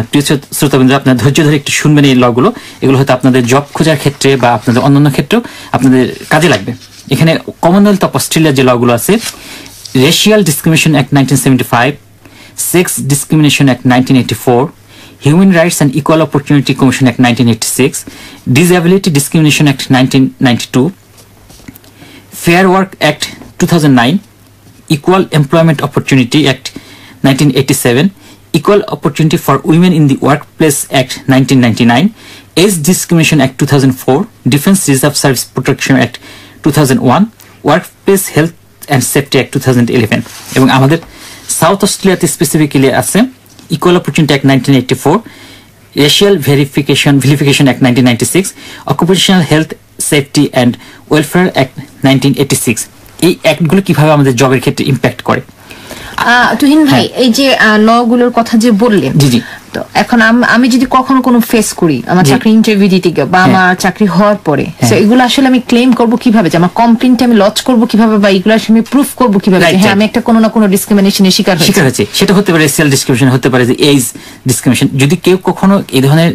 প্রিয় শ্রোতাবৃন্দ, আপনার ধৈর্য ধরে একটু শুনবেন এই লগুলো, এগুলো হয়তো আপনাদের জব খোঁজার ক্ষেত্রে বা আপনাদের অন্যান্য ক্ষেত্রেও আপনাদের কাজে লাগবে। এখানে কমনওয়েলথ অফ অস্ট্রেলিয়ার যে লগুলো আছে, racial discrimination act 1975, sex discrimination act 1984, Human Rights and Equal Opportunity Commission Act 1986, Disability Discrimination Act 1992, Fair Work Act 2009, Equal Employment Opportunity Act 1987, Equal Opportunity for Women in the Workplace Act 1999, Age Discrimination Act 2004, Defense Reserve Service Protection Act 2001, Workplace Health and Safety Act 2011 এবং আমাদের south অস্ট্রেলিয়াতে specifically আছে equal opportunity act 1984, racial verification act 1996, occupational health safety and welfare act 1986। এই অ্যাক্টগুলো কিভাবে আমাদের জবের ক্ষেত্রে impact করে? তুহিন ভাই, এই যে ল গুলোর কথা যে বললেন, জি জি। তো এখন আমি যদি কখনো কোনো ফেস করি আমার জি। চাকরি ইন্টারভিউ দিতে গিয়ে বা হ্যাঁ। আমার চাকরি হওয়ার পরে, হ্যাঁ। তো এগুলো আসলে আমি ক্লেম করব কিভাবে, যে আমার কমপ্লেইনটা আমি লজ করব কিভাবে, বা এগুলো আসলে আমি প্রুফ করব কিভাবে যে Right, হ্যাঁ right. আমি একটা কোনো না কোনো ডিসক্রিমিনেশনের শিকার শিকার হয়েছি? হচ্ছে, সেটা হতে পারে রেশিয়াল ডিসক্রিমিনেশন, হতে পারে যে এজ ডিসক্রিমিনেশন। যদি কেউ কখনো এই ধরনের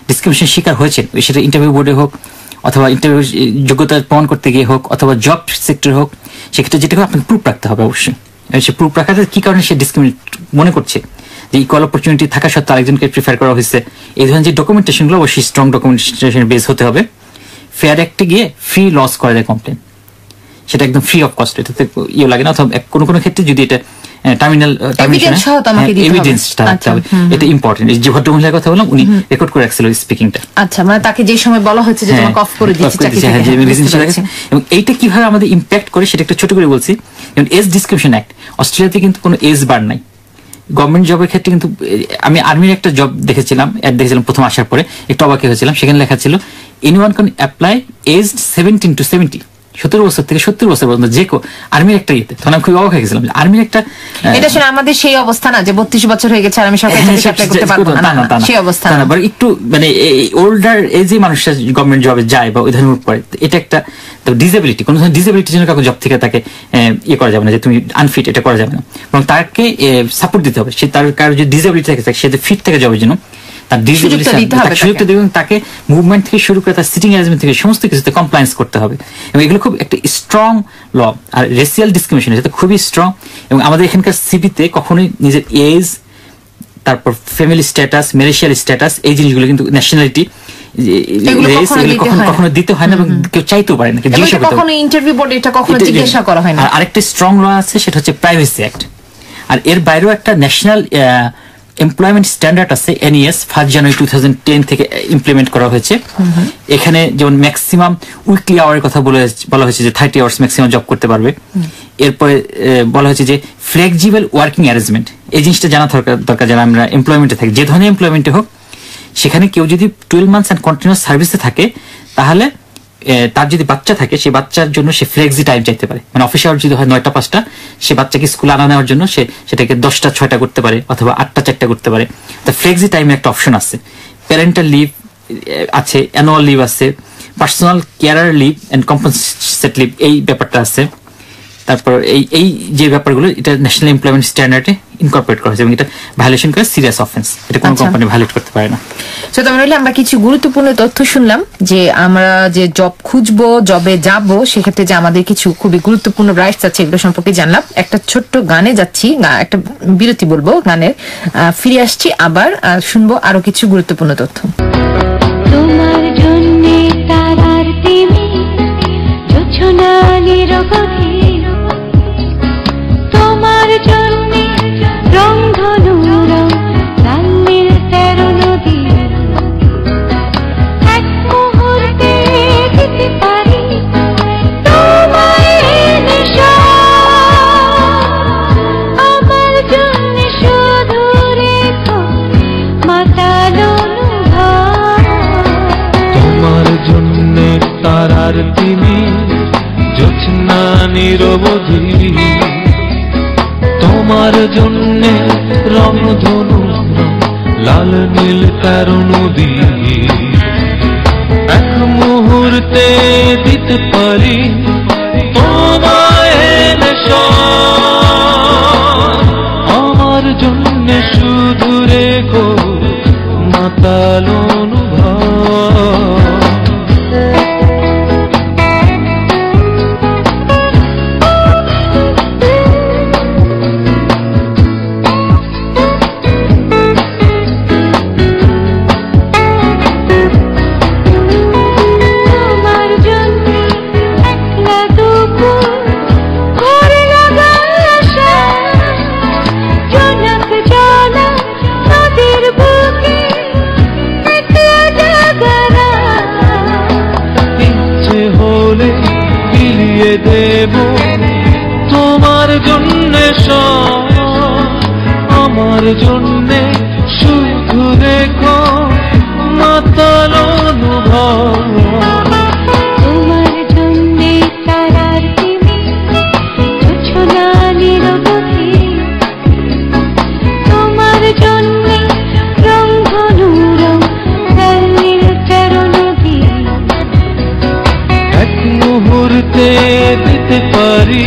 ডিসক্রিমিনেশন শিকার হয়েছে, সেটা ইন্টারভিউ বোর্ডে হোক, অথবা ইন্টারভিউ যোগ্যতা প্রমাণ করতে গিয়ে হোক, অথবা জব সেক্টর হোক, সেক্ষেত্রে যেটা আপনাকে প্রুফ রাখতে হবে অবশ্যই। সে প্রুফ রাখাটা কি কারণে সে ডিসক্রিমিনেট মনে করছে, যে ইকুয়াল অপরচুনিটি থাকা সত্ত্বেও আরেকজনকে প্রিফার করা হয়েছে, এই ধরনের যে ডকুমেন্টেশনগুলো অবশ্যই স্ট্রং ডকুমেন্টেশন বেস হতে হবে। ফেয়ার অ্যাক্টে গিয়ে ফ্রি লস করা যায় কমপ্লেন, সেটা একদম ফ্রি অফ কস্ট, এটাতে ইয়ে লাগে না। অথবা কোনো কোনো ক্ষেত্রে যদি এটা Evidence সহ তো আমাকে দিতে হবে। এভিডেন্সটা রাখতে আচ্ছা, হবে। এটা ইম্পর্টেন্ট। যে ভদ্রমহিলার কথা বললাম, উনি রেকর্ড করে রাখছিল স্পিকিংটা। আচ্ছা, মানে তাকে যে সময় বলা হয়েছে যে তোমাকে অফ করে দিচ্ছি চাকরি থেকে, হ্যাঁ, বুঝতে পেরেছি। এবং এইটা কিভাবে আমাদের ইম্প্যাক্ট করে সেটা একটু ছোট করে বলছি। যেমন এজ ডিসক্রিমিনেশন অ্যাক্ট, অস্ট্রেলিয়াতে কিন্তু কোনো এজ বার নাই গভর্নমেন্ট জবের ক্ষেত্রে। কিন্তু আমি আর্মির একটা জব দেখেছিলাম, অ্যাড দেখেছিলাম প্রথম আসার পরে, একটু অবাক হয়েছিলাম। সেখানে লেখা ছিল anyone can apply as 17 to 70, 17 বছর থেকে 70 বছর পর্যন্ত যে আর্মির একটা ইয়েতে, তখন আমি খুব অবাক হয়ে গেছিলাম আর্মির একটা এটা শুনে আমাদের সেই অবস্থা না যে 32 বছর হয়ে গেছে আর আমি সরকারি চাকরি অ্যাপ্লাই করতে পারবো না, সেই অবস্থা না। একটু মানে ওল্ডার এজে মানুষরা গভর্নমেন্ট জবে যায় বা ওই ধরনের পড়ে, এটা একটা ডিসেবিলিটি, কোনো ধরনের ডিসেবিলিটির জন্য কাউকে জব থেকে তাকে ইয়ে করা যাবে না যে তুমি আনফিট, এটা করা যাবে না, এবং তাকে সাপোর্ট দিতে হবে। সে তার কারো যে ডিসেবিলিটি থাকে সে ফিট থেকে জবের জন্য তার সুযোগটা দেবে, তাকে মুভমেন্ট থেকে শুরু করে তার সিটিং অ্যারেঞ্জমেন্ট থেকে সমস্ত কিছুতে কমপ্লায়েন্স করতে হবে। এবং এগুলো খুব একটা স্ট্রং ল। আর রেসিয়াল ডিসক্রিমিনেশন এটা খুবই স্ট্রং, এবং আমাদের এখানকার সিভিতে কখনোই নিজের এজ, তারপর ফ্যামিলি স্ট্যাটাস, ম্যারিশিয়াল স্ট্যাটাস, এই জিনিসগুলো কিন্তু ন্যাশনালিটি কখনো দিতে হয় না, এবং কেউ চাইতেও পারে না, জিজ্ঞাসা করা হয় না। আরেকটা স্ট্রং ল আছে, সেটা হচ্ছে প্রাইভেসি অ্যাক্ট। আর এর বাইরেও একটা ন্যাশনাল এমপ্লয়মেন্ট স্ট্যান্ডার্ড আছে, NES 1 জানুয়ারি 2010 থেকে ইমপ্লিমেন্ট করা হয়েছে। এখানে যেমন ম্যাক্সিমাম উইকলি আওয়ারের কথা বলা হয়েছে যে 30 আওয়ার্স ম্যাক্সিমাম জব করতে পারবে। এরপরে বলা হয়েছে যে ফ্লেক্সিবল ওয়ার্কিং অ্যারেঞ্জমেন্ট, এই জিনিসটা জানা দরকার যারা আমরা এমপ্লয়মেন্টে থাকি, যে ধরনের এমপ্লয়মেন্টে হোক, সেখানে কেউ যদি 12 মান্থস অ্যান্ড কন্টিনিউয়াস সার্ভিসে থাকে, তাহলে তার যদি বাচ্চা থাকে, সেই বাচ্চার জন্য সে ফ্লেক্সি টাইম চাইতে পারে। মানে অফিস আওয়ার যদি হয় 9টা 5টা, সে বাচ্চাকে স্কুলে আনা নেওয়ার জন্য সে সেটাকে 10টা 6টা করতে পারে, অথবা 8টা 4টা করতে পারে। তো ফ্লেক্সি টাইমের একটা অপশন আছে। প্যারেন্টাল লিভ আছে, অ্যানুয়াল লিভ আছে, personal carer leave and compensate leave, এই ব্যাপারটা আছে। তারপর এই যে ব্যাপারগুলো, এটা ন্যাশনাল এমপ্লয়মেন্ট স্ট্যান্ডার্ডে ইনকর্পোরেট করা হয়েছে, এবং এটা ভায়োলেশন করে সিরিয়াস অফেন্স, এটা কোনো কোম্পানি ভায়োলেট করতে পারে না। সো তার মানে আমরা কিছু গুরুত্বপূর্ণ তথ্য শুনলাম যে আমরা যে জব খুঁজবো, জবে যাব, সেক্ষেত্রে যে আমাদের কিছু খুবই গুরুত্বপূর্ণ রাইটস আছে, এগুলো সম্পর্কে জানলাম। একটা ছোট্ট গানে যাচ্ছি, একটা বিরতি বলবো, গানের ফিরে আসছি, আবার শুনবো আরো কিছু গুরুত্বপূর্ণ তথ্য। তোমার জন্যে তারার তিমি জোছনা নিরবধি, তোমার জন্যে রংধনু রং লাল নীল 13 নদী, এক মুহূর্তে দিতে পারি তোমায় নেশা, আমার জন্যে শুধু রেখো মাতালো তোমার জন্যে তারার তিমি জোছনা নিরবধি, তোমার জন্যে রংধনু লাল নীল 13 নদী, এক মুহূর্তে দিতে পারি তোমায় নেশা, আমার জন্যে শুধু রেখো মাতাল অনুভব। দেব তোমার জন্যে সব, আমার জন্যে শুধু রেখো মাতাল অনুভব। তোমার জন্যে তারার তিমি জোছনা নিরবধি, তোমার জন্যে রংধনু রং লাল নীল 13 নদী, এক মুহূর্তে দিতে পারি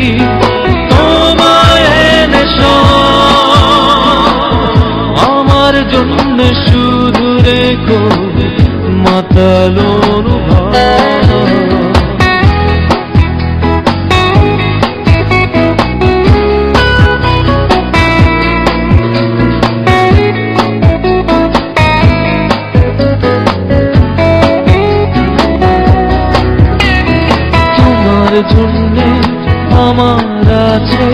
তোমায় নেশা, আমার জন্য শুধু রেখো মাতাল অনুভব। জন্যে আমার আছে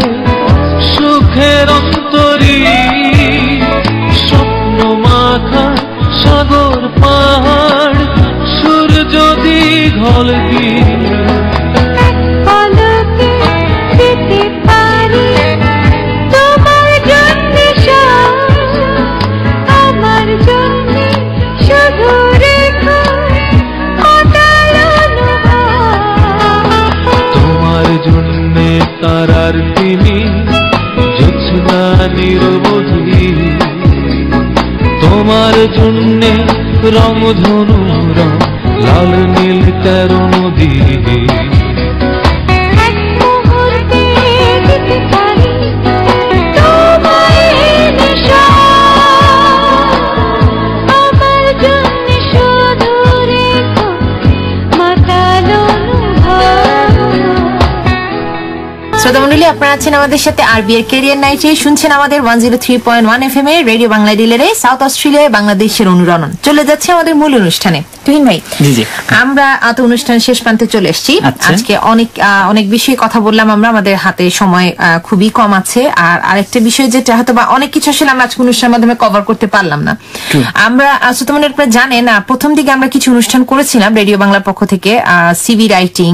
সুখের অন্তরী, স্বপ্ন মাখা সাগর পাহাড় সূর্য দীঘল দিন, পলকে দিতে পারি তোমার জন্যে সব, আমার জন্যে শুধু রেখো মাতাল অনুভব। তোমার জন্যে রংধনু রং লাল নীল 13 নদী এক মুহূর্তে দিতে পারি তোমায় নেশা আমার জন্য শুধু রেখো মাতালো শ্রোতামণ্ডলী, আপনারা আছেন আমাদের সাথে আরবি এর ক্যারিয়ার নাইটে, শুনছেন আমাদের 103.1 FM এর রেডিও বাংলা ডিলারে সাউথ অস্ট্রেলিয়ায় বাংলাদেশের অনুরণন। চলে যাচ্ছে আমাদের মূল অনুষ্ঠানে। তুহিন ভাই, আমরা তো অনুষ্ঠান শেষ প্রান্তে চলে এসেছি। আজকে অনেক বিষয়ে কথা বললাম আমরা, আমাদের হাতে সময় খুবই কম আছে। আর আরেকটা বিষয় যেটা হয়তো বা অনেক কিছু আসলে আমরা আজকে অনুষ্ঠানের মাধ্যমে কভার করতে পারলাম না। আমরা শ্রোতামণ্ডলী আপনারা জানেন, প্রথম দিকে আমরা কিছু অনুষ্ঠান করেছিলাম রেডিও বাংলার পক্ষ থেকে, সিভি রাইটিং,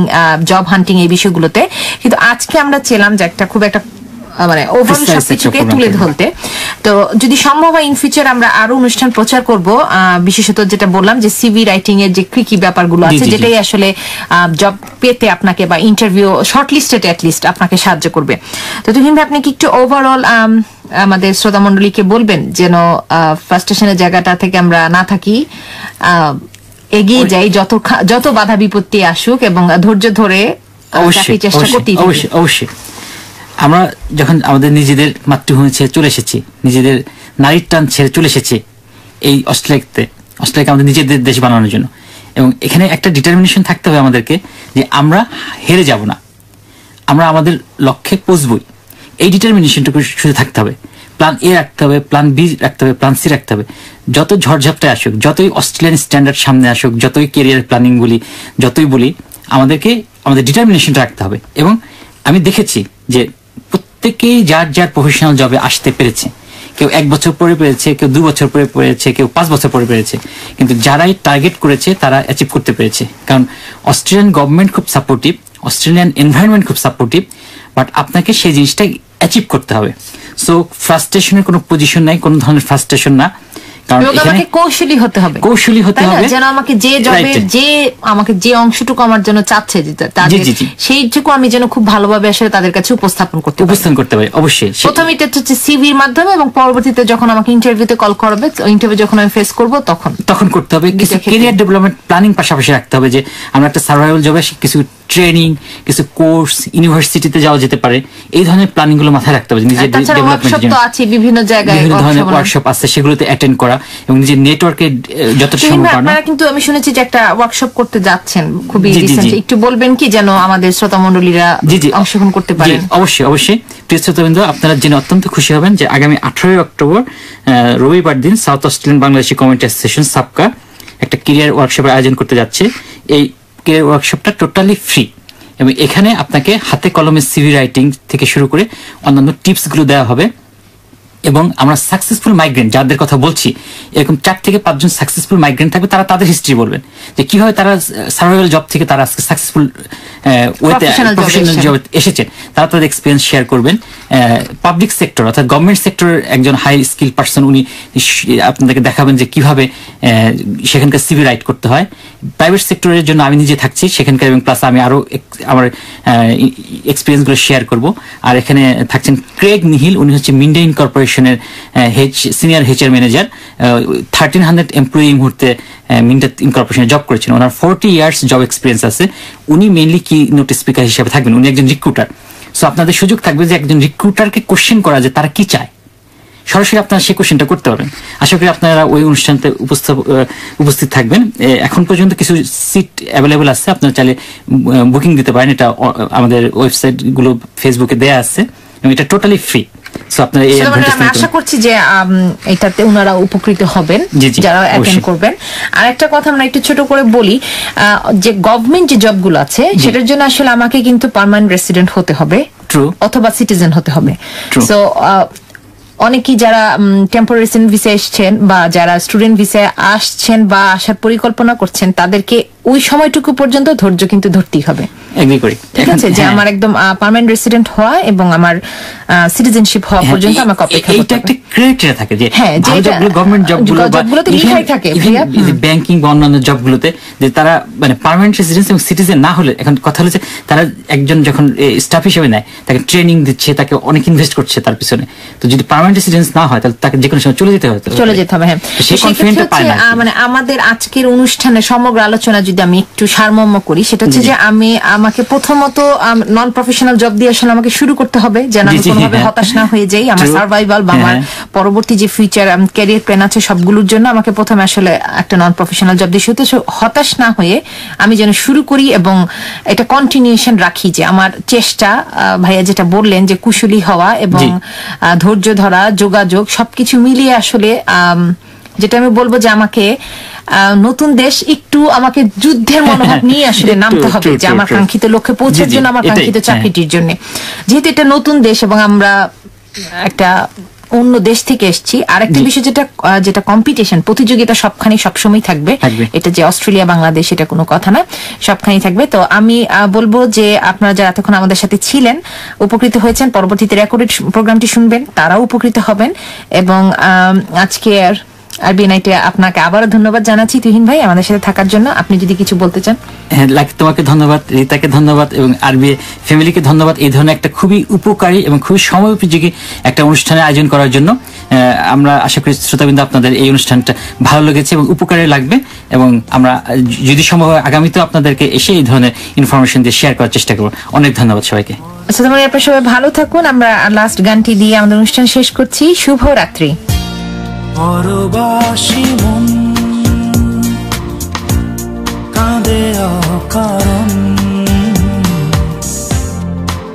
জব হান্টিং এই বিষয়গুলোতে, কিন্তু আজকে আমরা ছিলাম যে খুব একটা মানে ওভারঅল সবকিছুকে তুলে ধরতে। তো যদি সম্ভব হয় ইন ফিউচার আমরা আরো অনুষ্ঠান প্রচার করব, বিশেষত যেটা বললাম যে সিভি রাইটিং এর যে কি ব্যাপারগুলো আছে, যেটাই আসলে জব পেতে আপনাকে বা ইন্টারভিউ শর্টলিস্টেড অ্যাটলিস্ট আপনাকে সাহায্য করবে। তো তুহিন ভাই, আপনি কি একটু ওভারঅল আমাদের শ্রোতা মণ্ডলীকে বলবেন যেন ফ্রাস্ট্রেশনের জায়গাটা থেকে আমরা না থাকি, এগিয়ে যাই, যত বাধা বিপত্তি আসুক এবং ধৈর্য ধরে চেষ্টা করতেই থাকি। অবশ্যই আমরা যখন আমাদের নিজেদের মাতৃভূমি ছেড়ে চলে এসেছি, নিজেদের নারীর টান ছেড়ে চলে এসেছি এই অস্ট্রেলিয়াকে আমাদের নিজেদের দেশ বানানোর জন্য, এবং এখানে একটা ডিটারমিনেশন থাকতে হবে আমাদেরকে যে আমরা হেরে যাব না, আমরা আমাদের লক্ষ্যে পৌঁছবই। এই ডিটারমিনেশনটুকু শুধু থাকতে হবে। প্ল্যান এ রাখতে হবে, প্ল্যান বি রাখতে হবে, প্ল্যান সি রাখতে হবে। যত ঝড়ঝাপটায় আসুক, যতই অস্ট্রেলিয়ান স্ট্যান্ডার্ড সামনে আসুক, যতই কেরিয়ার প্ল্যানিং বলি, যতই বলি, আমাদেরকে আমাদের ডিটারমিনেশনটা রাখতে হবে। এবং আমি দেখেছি যে প্রত্যেকেই যার যার প্রফেশনাল জবে আসতে পেরেছে। কেউ 1 বছর পরে পেরেছে, কেউ 2 বছর পরে পেরেছে, কেউ 5 বছর পরে পেরেছে, কিন্তু যারাই টার্গেট করেছে তারা অ্যাচিভ করতে পেরেছে। কারণ অস্ট্রেলিয়ান গভর্নমেন্ট খুব সাপোর্টিভ, অস্ট্রেলিয়ান এনভায়রনমেন্ট খুব সাপোর্টিভ, বাট আপনাকে সেই জিনিসটা অ্যাচিভ করতে হবে। সো ফ্রাস্ট্রেশনের কোনো পজিশন নাই, কোনো ধরনের ফ্রাস্ট্রেশন না। আমাকে কৌশলী হতে হবে, যেন আমাকে যে জবে আমাকে যে অংশটুকু আমার জন্য চাচ্ছে সেইটুকু আমি যেন খুব ভালোভাবে আসলে তাদের কাছে উপস্থাপন করতে পারি। অবশ্যই প্রথমে এটা হচ্ছে সিভির মাধ্যমে, এবং পরবর্তীতে যখন আমাকে ইন্টারভিউতে কল করবে, ইন্টারভিউ যখন আমি ফেস করব তখন করতে হবে। কিছু ক্যারিয়ার ডেভেলপমেন্ট প্ল্যানিং পাশাপাশি রাখতে হবে, যে আমরা একটা সার্ভাইভাল জবে কিছু ট্রেনিং, কিছু কোর্স, ইউনিভার্সিটিতে যাওয়া যেতে পারে, এই ধরনের প্ল্যানিং গুলো মাথায় রাখতে হবে। নিজের ডেভেলপমেন্টের জন্য বিভিন্ন জায়গায় বিভিন্ন ধরনের ওয়ার্কশপ আছে, সেগুলোতে অ্যাটেন্ড করা এবং নিজের নেটওয়ার্কে যতটা সম্ভব। আপনারা কিন্তু আমি শুনেছি যে একটা ওয়ার্কশপ করতে যাচ্ছেন খুবই রিসেন্ট, একটু বলবেন কি যেন আমাদের শ্রোতা মণ্ডলীরা অংশগ্রহণ করতে পারেন? অবশ্যই প্রিয় শ্রোতাবৃন্দ, আপনারা জেনে অত্যন্ত খুশি হবেন যে আগামী 18 অক্টোবর রবিবার দিন South Australian Bangladeshi community association সাবকা একটা ক্যারিয়ার ওয়ার্কশপের আয়োজন করতে যাচ্ছে। এই ক্যারিয়ার ওয়ার্কশপটা টোটালি ফ্রি, এবং এখানে আপনাকে হাতে কলমে সিভি রাইটিং থেকে শুরু করে অন্যান্য টিপস গুলো দেওয়া হবে। এবং আমরা সাকসেসফুল মাইগ্রেন্ট যাদের কথা বলছি, এরকম 4 থেকে 5 জন সাকসেসফুল মাইগ্রেন্ট থাকবে, তারা তাদের হিস্ট্রি বলবেন যে কিভাবে তারা সার্ভাইভাল জব থেকে তারা আজকে সাকসেসফুল প্রফেশনাল জব এসেছেন। তারা তাদের এক্সপিরিয়েন্স শেয়ার করবেন। পাবলিক সেক্টর অর্থাৎ গভর্নমেন্ট সেক্টরের একজন হাই স্কিল পার্সন, উনি আপনাদেরকে দেখাবেন যে কিভাবে সেখানকার সিভি রাইট করতে হয়। প্রাইভেট সেক্টরের জন্য আমি নিজে থাকছি সেখানকার, এবং প্লাস আমি আরো আমার এক্সপিরিয়েন্স গুলো শেয়ার করব। আর এখানে থাকছেন ক্রেগ নিহিল, উনি হচ্ছে মিন্ডেইন কর্পোরেশনের সিনিয়র HR ম্যানেজার, 1300 এমপ্লয়ি মুহূর্তে মিন্ডা ইনকর্পোরেশনে জব করেছেন। ওনার 40 ইয়ার্স জব এক্সপিরিয়েন্স আছে। উনি মেইনলি কি নোট স্পিকার হিসেবে থাকবেন, উনি একজন রিক্রুটার। সো আপনাদের সুযোগ থাকবে যে একজন রিক্রুটারকে কোশ্চেন করা, যে তারা কি চায়, সরাসরি আপনারা সেই কোশ্চেনটা করতে পারবেন। আশা করি আপনারা ওই অনুষ্ঠানতে উপস্থিত থাকবেন। এখন পর্যন্ত কিছু সিট অ্যাভেলেবল আছে, আপনারা চাইলে বুকিং দিতে পারেন। এটা আমাদের ওয়েবসাইট গুলো ফেসবুকে দেয়া আছে, এবং এটা টোটালি ফ্রি। আশা করছি যে এটাতে ওনারা উপকৃত হবেন যারা অ্যাটেন্ড করবেন। আর একটা কথা আমরা একটু ছোট করে বলি, যে গভর্নমেন্ট যে জবগুলো আছে সেটার জন্য আসলে আমাকে কিন্তু পার্মানেন্ট রেসিডেন্ট হতে হবে অথবা সিটিজেন হতে হবে। সো অনেকেই যারা টেম্পোরারি রেসিডেন্ট ভিসায় এসেছেন বা যারা স্টুডেন্ট ভিসায় আসছেন বা আসার পরিকল্পনা করছেন, তাদেরকে ওই সময়টুকু পর্যন্ত ধৈর্য কিন্তু ধরতেই হবে। এগ্রি করি। ঠিক আছে, যে আমার একদম পার্মানেন্ট রেসিডেন্ট হওয়া এবং আমার সিটিজেনশিপ হওয়া পর্যন্ত আমাকে অপেক্ষা করতে এটা হবে। একটা ক্রাইটেরিয়া থাকে যে হ্যাঁ, যে ভালো জবগুলো, গভর্নমেন্ট জবগুলো বা জবগুলোতে লেখাই থাকে ব্যাংকিং বা অন্যান্য জবগুলোতে যে তারা মানে পার্মানেন্ট রেসিডেন্স এবং সিটিজেন না হলে, এখন কথা হলো যে তারা একজন যখন স্টাফ হিসেবে নেয় তাকে ট্রেনিং দিচ্ছে, তাকে অনেক ইনভেস্ট করছে তার পিছনে। তো যদি পার্মানেন্ট রেসিডেন্স না হয় তাহলে তাকে যে কোনো সময় চলে যেতে হবে। হ্যাঁ, সেই কনফিডেন্সটা পায় না। মানে আমাদের আজকের অনুষ্ঠানে সমগ্র আলোচনা যদি আমি একটু সারমর্ম করি, সেটা হচ্ছে যে আমাকে প্রথমত নন প্রফেশনাল জব দিয়ে আসলে আমাকে শুরু করতে হবে, যেন আমি কোনোভাবে হতাশ না হয়ে যাই। আমার সার্ভাইভাল বা আমার পরবর্তী যে ফিউচার ক্যারিয়ার প্ল্যান আছে সবগুলোর জন্য আমাকে প্রথমে আসলে একটা নন প্রফেশনাল জব দিয়ে শুরু, হতাশ না হয়ে আমি যেন শুরু করি এবং এটা কন্টিনিউশন রাখি। যে আমার চেষ্টা, ভাইয়া যেটা বললেন যে কুশলী হওয়া এবং ধৈর্য ধরা, যোগাযোগ সবকিছু মিলিয়ে আসলে যেটা আমি বলবো যে আমাকে নতুন দেশ একটু আমাকে যুদ্ধের মনোভাব নিয়ে আসলে নামতে হবে, যে আমার কাঙ্ক্ষিত লক্ষ্যে পৌঁছার জন্য, আমার কাঙ্ক্ষিত চাকরিটির জন্য। যেহেতু এটা নতুন দেশ এবং আমরা একটা অন্য দেশ থেকে এসেছি, আরেকটা বিষয় যেটা কম্পিটিশন, প্রতিযোগিতা সবখানে সবসময় থাকবে। এটা যে অস্ট্রেলিয়া বাংলাদেশ এটা কোনো কথা না, সবখানেই থাকবে। তো আমি বলবো যে আপনারা যারা এতক্ষণ আমাদের সাথে ছিলেন, উপকৃত হয়েছেন, পরবর্তীতে রেকর্ডেড প্রোগ্রামটি শুনবেন, তারাও উপকৃত হবেন। এবং আজকে আরবি নাইটে আপনাকে আবারও ধন্যবাদ জানাচ্ছি তুহিন ভাই আমাদের সাথে থাকার জন্য। আপনি যদি কিছু বলতে চান। হ্যাঁ, তোমাকে ধন্যবাদ, রিতাকে ধন্যবাদ এবং আরবি ফ্যামিলিকে ধন্যবাদ এই ধরনের একটা খুবই উপকারী এবং খুবই সময় উপযোগী একটা অনুষ্ঠানের আয়োজন করার জন্য। আমরা আশা করি শ্রোতাবৃন্দ আপনাদের এই অনুষ্ঠানটা ভালো লেগেছে এবং উপকারী লাগবে, এবং আমরা যদি সম্ভব হয় আগামীতেও আপনাদেরকে এসে এই ধরনের ইনফরমেশন দিয়ে শেয়ার করার চেষ্টা করবো। অনেক ধন্যবাদ সবাইকে। আচ্ছা, তোমরা আপনারা সবাই ভালো থাকুন। আমরা লাস্ট গানটি দিয়ে আমাদের অনুষ্ঠান শেষ করছি। শুভ রাত্রি। পরবাসী মন কাঁদে অকারণ,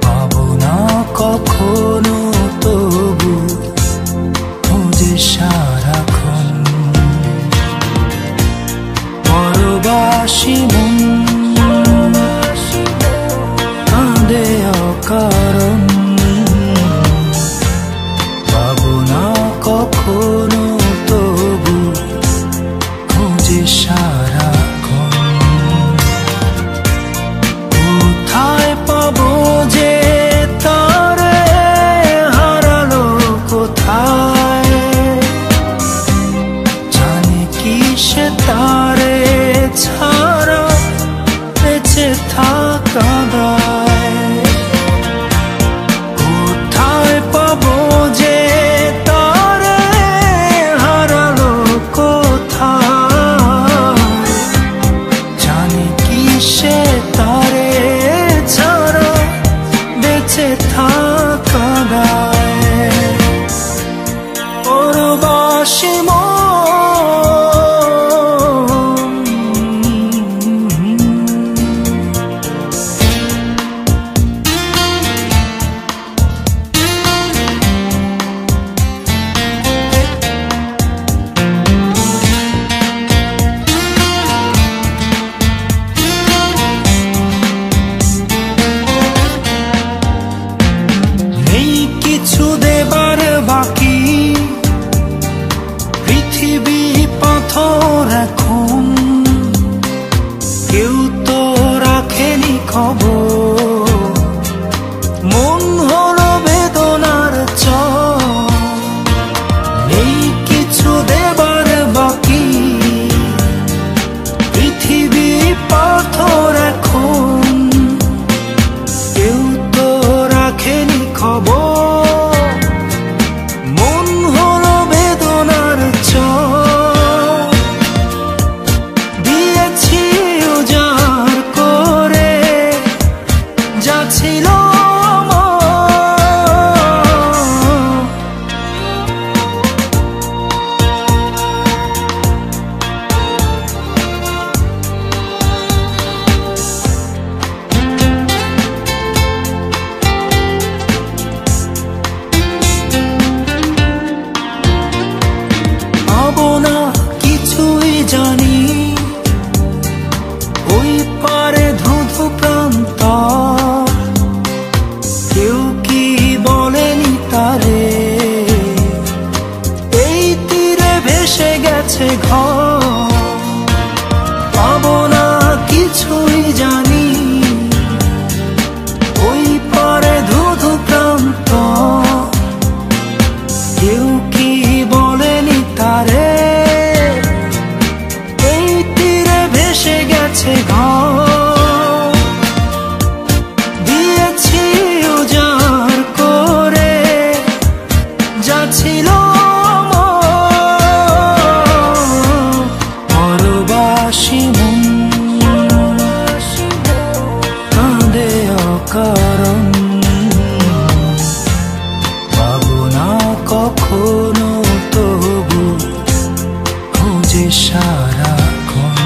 পাবো না কখনো তবু খোঁজে সারাক্ষণ। পরবাসী মন কাঁদে অকারণ, পাবো না কখনো তবু খোঁজে সারাক্ষণ। কোথায় পাবো যে তারে হারালো কোথায়, জানে কি সে তারে ছাড়া বেঁচে থাকা দায়। কোথায় পাবো যে যে সারাক্ষণ।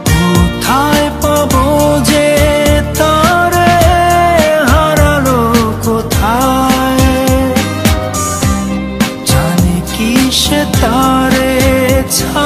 কোথায় পাবো যে তারে, হারালো কোথায়, জানে কি সে তারে ছাড়া